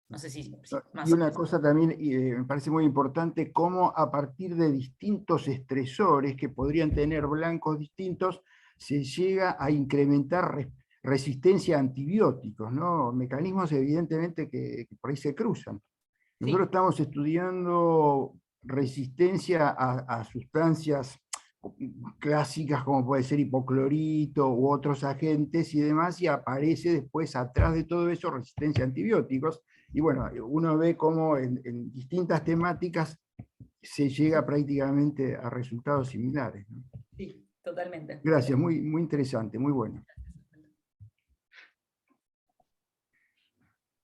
No sé si más y una cosa también me parece muy importante, cómo a partir de distintos estresores que podrían tener blancos distintos, se llega a incrementar resistencia a antibióticos, ¿no? Mecanismos evidentemente que por ahí se cruzan. Nosotros estamos estudiando resistencia a sustancias clásicas como puede ser hipoclorito u otros agentes y demás, y aparece después atrás de todo eso resistencia a antibióticos. Y bueno, uno ve cómo en distintas temáticas se llega prácticamente a resultados similares, ¿no? Sí, totalmente. Gracias, muy, muy interesante, muy bueno.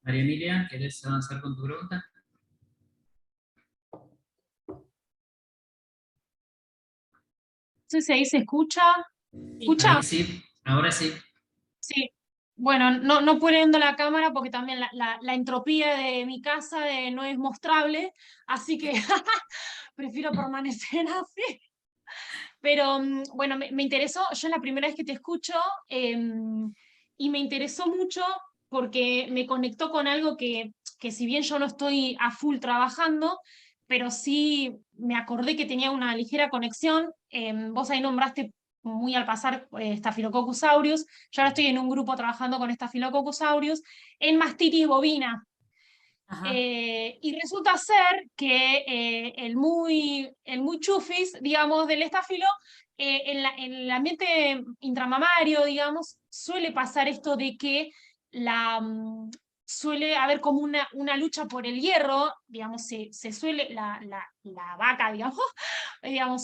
María Emilia, ¿querés avanzar con tu pregunta? No sé si ahí se escucha. ¿Escucha? Ahí sí, ahora sí. Sí. Bueno, no poniendo la cámara porque también la entropía de mi casa no es mostrable, así que prefiero permanecer así. Pero bueno, me interesó, yo la primera vez que te escucho, y me interesó mucho porque me conectó con algo que si bien yo no estoy a full trabajando, pero sí me acordé que tenía una ligera conexión. Vos ahí nombraste muy al pasar Staphylococcus aureus. Yo ahora estoy en un grupo trabajando con Staphylococcus aureus en mastitis bovina. Y resulta ser que el muy chufis, digamos, del estáfilo, en el ambiente intramamario, digamos, suele pasar esto de que suele haber como una lucha por el hierro, digamos, se suele, la vaca, digamos,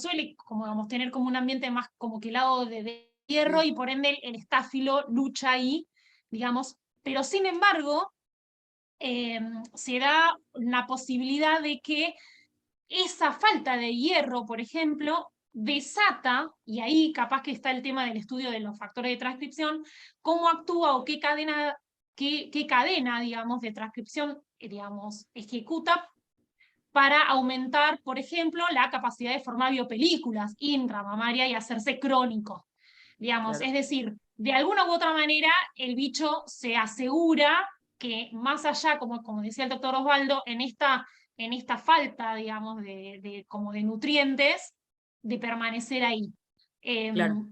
suele como, digamos, tener como un ambiente más como que lado de hierro, y por ende el estáfilo lucha ahí, digamos, pero sin embargo, se da la posibilidad de que esa falta de hierro, por ejemplo, desata, y ahí capaz que está el tema del estudio de los factores de transcripción, cómo actúa o qué cadena, digamos, de transcripción, digamos, ejecuta para aumentar, por ejemplo, la capacidad de formar biopelículas intramamarias y hacerse crónico. Digamos, Claro. Es decir, de alguna u otra manera el bicho se asegura que más allá, como decía el doctor Osvaldo, en esta falta, digamos, como de nutrientes, de permanecer ahí. Claro.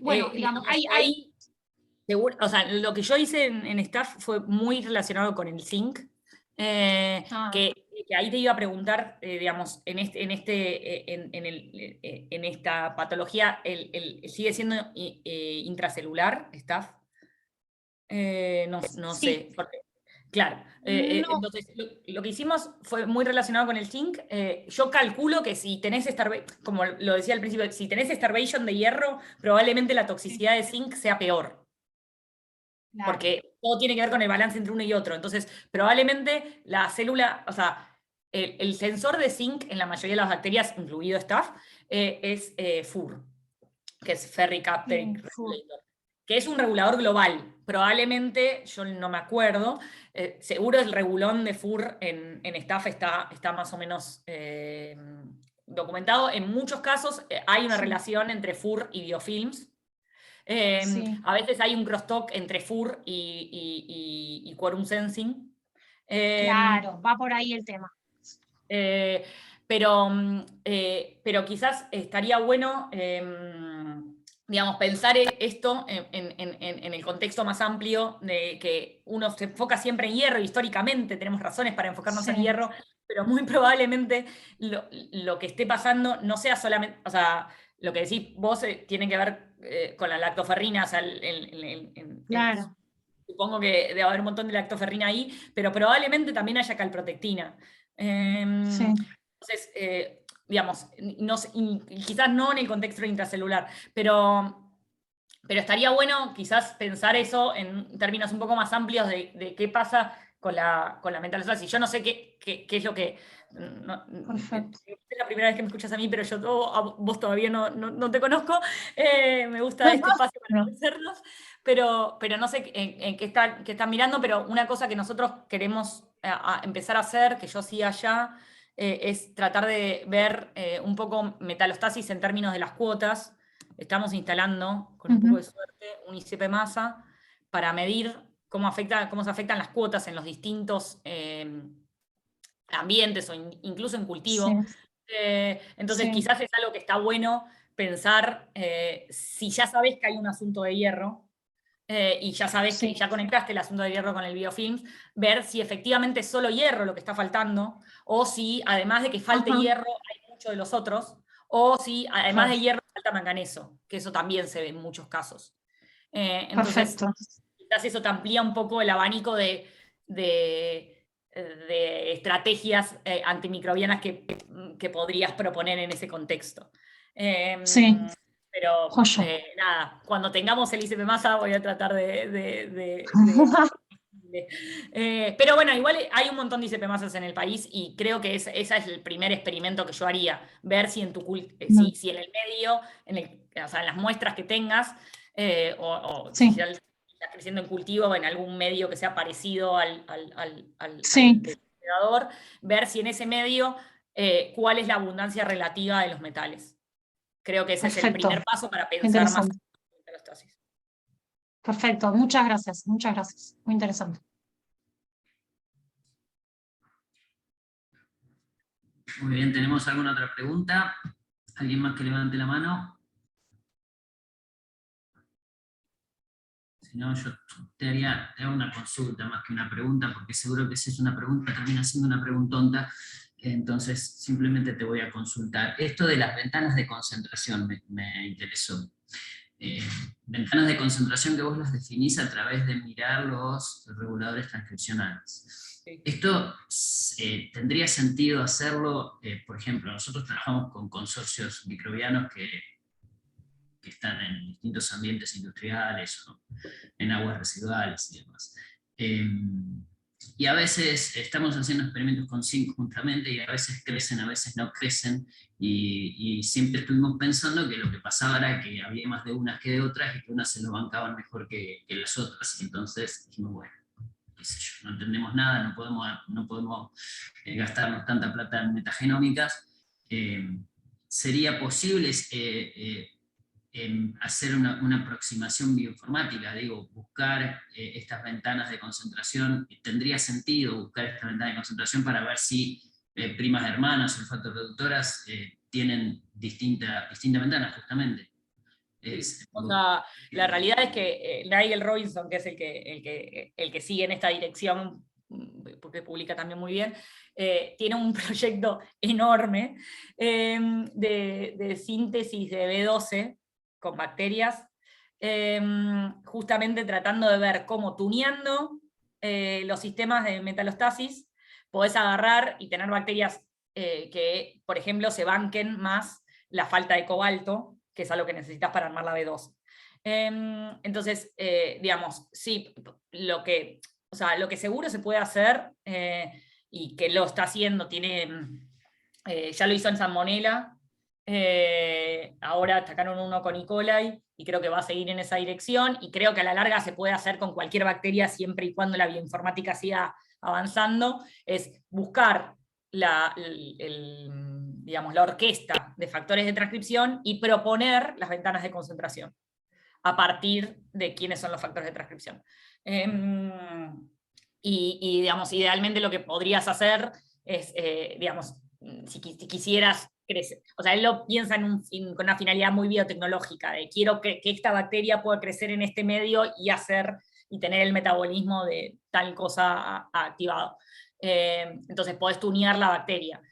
Bueno, digamos, hay seguro, o sea, lo que yo hice en staff fue muy relacionado con el zinc, que ahí te iba a preguntar, digamos, en esta patología, ¿sigue siendo intracelular, staff? No sí. sé, porque, claro. No. Entonces, lo que hicimos fue muy relacionado con el zinc. Yo calculo que si tenés como lo decía al principio, si tenés starvation de hierro, probablemente la toxicidad de zinc sea peor. Claro. Porque todo tiene que ver con el balance entre uno y otro. Entonces, probablemente la célula, o sea, el sensor de zinc en la mayoría de las bacterias, incluido Staph, es FUR, que es Ferric Uptake Regulator, que es un regulador global. Probablemente, yo no me acuerdo, seguro el regulón de FUR en Staph está más o menos documentado. En muchos casos hay una relación entre FUR y biofilms. A veces hay un crosstalk entre FUR y quorum sensing. Claro, va por ahí el tema. Pero quizás estaría bueno, digamos, pensar esto en el contexto más amplio, de que uno se enfoca siempre en hierro, históricamente tenemos razones para enfocarnos en hierro, pero muy probablemente lo que esté pasando no sea solamente, o sea, lo que decís vos tiene que ver con la lactoferrina, o sea, Claro. supongo que debe haber un montón de lactoferrina ahí, pero probablemente también haya calprotectina. Sí. Entonces, digamos, y quizás no en el contexto intracelular, pero estaría bueno quizás pensar eso en términos un poco más amplios de qué pasa con la metalostasis. Yo no sé qué es lo que... Perfecto. Es la primera vez que me escuchas a mí, pero vos todavía no te conozco. Me gusta este espacio para conocernos, pero no sé en qué están mirando, pero una cosa que nosotros queremos empezar a hacer, que yo sí allá, es tratar de ver un poco metalostasis en términos de las cuotas. Estamos instalando, con un poco de suerte, un ICP masa para medir cómo se afectan las cuotas en los distintos ambientes o incluso en cultivo. Sí. Entonces Sí. quizás es algo que está bueno pensar, si ya sabés que hay un asunto de hierro, y ya sabés que ya conectaste el asunto de hierro con el biofilms, ver si efectivamente es solo hierro lo que está faltando, o si además de que falte hierro hay mucho de los otros, o si además de hierro falta manganeso, que eso también se ve en muchos casos. Entonces, quizás eso te amplía un poco el abanico de estrategias antimicrobianas que podrías proponer en ese contexto. Sí. Pero nada, cuando tengamos el ICP masa voy a tratar pero bueno, igual hay un montón de ICP masas en el país y creo que ese es el primer experimento que yo haría, ver si en si en el medio, o sea, en las muestras que tengas, si ya estás creciendo en cultivo o en algún medio que sea parecido al depredador, ver si en ese medio cuál es la abundancia relativa de los metales. Creo que ese es el primer paso para pensar más en metalostasis. Perfecto, muchas gracias, muy interesante. Muy bien, ¿tenemos alguna otra pregunta? ¿Alguien más que levante la mano? Si no, yo te haría una consulta más que una pregunta, porque seguro que si es una pregunta termina siendo una preguntonta, entonces simplemente te voy a consultar. Esto de las ventanas de concentración me interesó. Ventanas de concentración que vos las definís a través de mirar los reguladores transcripcionales. Esto tendría sentido hacerlo, por ejemplo, nosotros trabajamos con consorcios microbianos que están en distintos ambientes industriales o en aguas residuales y demás. Y a veces estamos haciendo experimentos con zinc justamente, y a veces crecen, a veces no crecen, y siempre estuvimos pensando que lo que pasaba era que había más de unas que de otras, y que unas se lo bancaban mejor que las otras, y entonces dijimos, bueno, qué sé yo, no entendemos nada, no podemos gastarnos tanta plata en metagenómicas. ¿Sería posible hacer una aproximación bioinformática, digo, buscar estas ventanas de concentración? ¿Tendría sentido buscar esta ventana de concentración para ver si primas hermanas o olfatoproductoras tienen distinta ventana, justamente? O sea, la realidad es que Nigel Robinson, que es el que sigue en esta dirección, porque publica también muy bien, tiene un proyecto enorme de síntesis de B12 con bacterias, justamente tratando de ver cómo tuneando los sistemas de metalostasis podés agarrar y tener bacterias que, por ejemplo, se banquen más la falta de cobalto, que es algo que necesitas para armar la B2. Entonces, digamos, sí, lo que seguro se puede hacer, y que lo está haciendo, ya lo hizo en Salmonella, ahora sacaron uno con E. coli, y creo que va a seguir en esa dirección, y creo que a la larga se puede hacer con cualquier bacteria siempre y cuando la bioinformática siga avanzando, es buscar la orquesta de factores de transcripción y proponer las ventanas de concentración a partir de quiénes son los factores de transcripción. Y digamos, idealmente lo que podrías hacer es, digamos, si quisieras crecer, o sea, él lo piensa con una finalidad muy biotecnológica, de quiero que esta bacteria pueda crecer en este medio y tener el metabolismo de tal cosa activado. Entonces podés tunear la bacteria.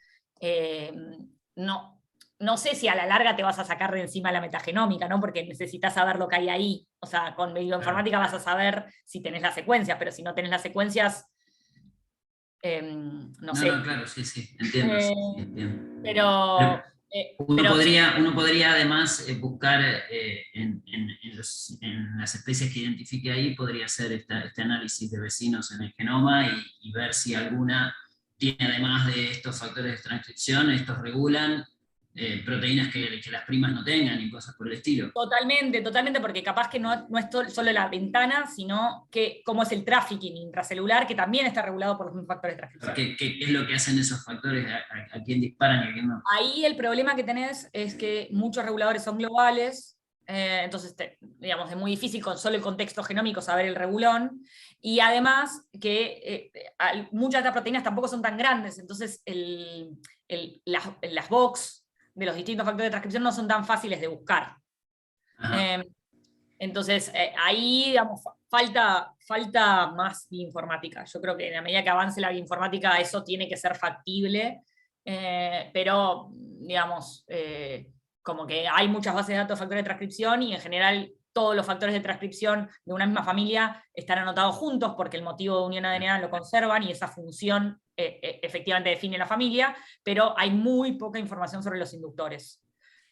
No, no sé si a la larga te vas a sacar de encima la metagenómica, ¿no? Porque necesitas saber lo que hay ahí. O sea, con bioinformática vas a saber si tenés las secuencias, pero si no tenés las secuencias, no sé. No, claro, sí, entiendo. Sí, entiendo. Pero uno podría además buscar en las especies que identifique ahí, podría hacer este análisis de vecinos en el genoma y ver si alguna tiene, además de estos factores de transcripción, estos regulan proteínas que las primas no tengan y cosas por el estilo. Totalmente, porque capaz que no es solo la ventana, sino que cómo es el trafficking intracelular, que también está regulado por los mismos factores de transcripción. ¿Qué es lo que hacen esos factores? ¿A quién disparan y a quién no? Ahí el problema que tenés es que muchos reguladores son globales, entonces, digamos, es muy difícil con solo el contexto genómico saber el regulón, y además que muchas de estas proteínas tampoco son tan grandes, entonces las box de los distintos factores de transcripción no son tan fáciles de buscar. Entonces, ahí, digamos, falta más bioinformática. Yo creo que en la medida que avance la bioinformática eso tiene que ser factible, pero, digamos, como que hay muchas bases de datos de factores de transcripción y en general todos los factores de transcripción de una misma familia están anotados juntos porque el motivo de unión ADN lo conservan y esa función efectivamente define la familia, pero hay muy poca información sobre los inductores.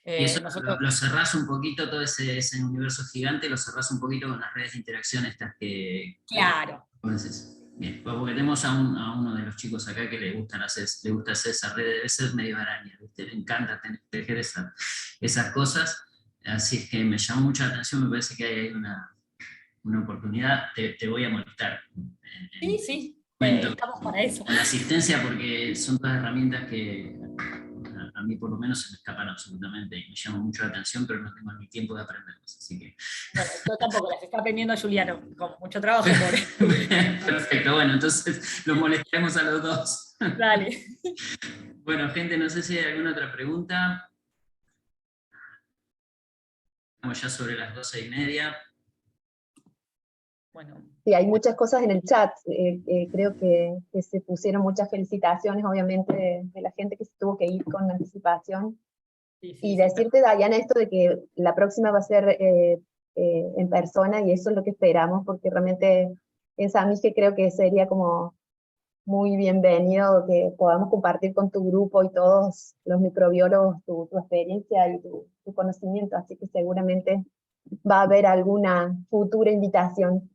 Y eso lo cerrás un poquito, todo ese universo gigante, lo cerrás un poquito con las redes de interacción estas que... Claro. Bien, porque tenemos a uno de los chicos acá que le gusta hacer esa red, debe ser medio araña, ¿viste? Le encanta tejer esas cosas, así es que me llamó mucho la atención, me parece que hay una oportunidad, te voy a molestar. Sí, estamos para eso. Con la asistencia, porque son todas herramientas que a mí por lo menos se me escapan absolutamente y me llaman mucho la atención, pero no tengo ni tiempo de aprenderlas, así que... Bueno, yo tampoco, las está aprendiendo Juliano, con mucho trabajo. Perfecto, bueno, entonces los molestaremos a los dos. Dale. Bueno, gente, no sé si hay alguna otra pregunta. Estamos ya sobre las 12:30. Bueno. Sí, hay muchas cosas en el chat. Creo que se pusieron muchas felicitaciones, obviamente, de la gente que se tuvo que ir con anticipación. Y decirte, Dayana, esto de que la próxima va a ser en persona, y eso es lo que esperamos, porque realmente en SAMIGE creo que sería como muy bienvenido que podamos compartir con tu grupo y todos los microbiólogos tu experiencia y tu conocimiento, así que seguramente va a haber alguna futura invitación.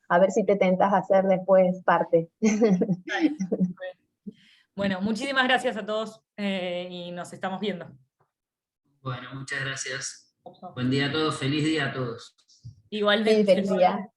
A ver si te tentas a hacer después parte. Bueno, muchísimas gracias a todos y nos estamos viendo. Bueno, muchas gracias. Buen día a todos, feliz día a todos. Igualmente. Sí, feliz día.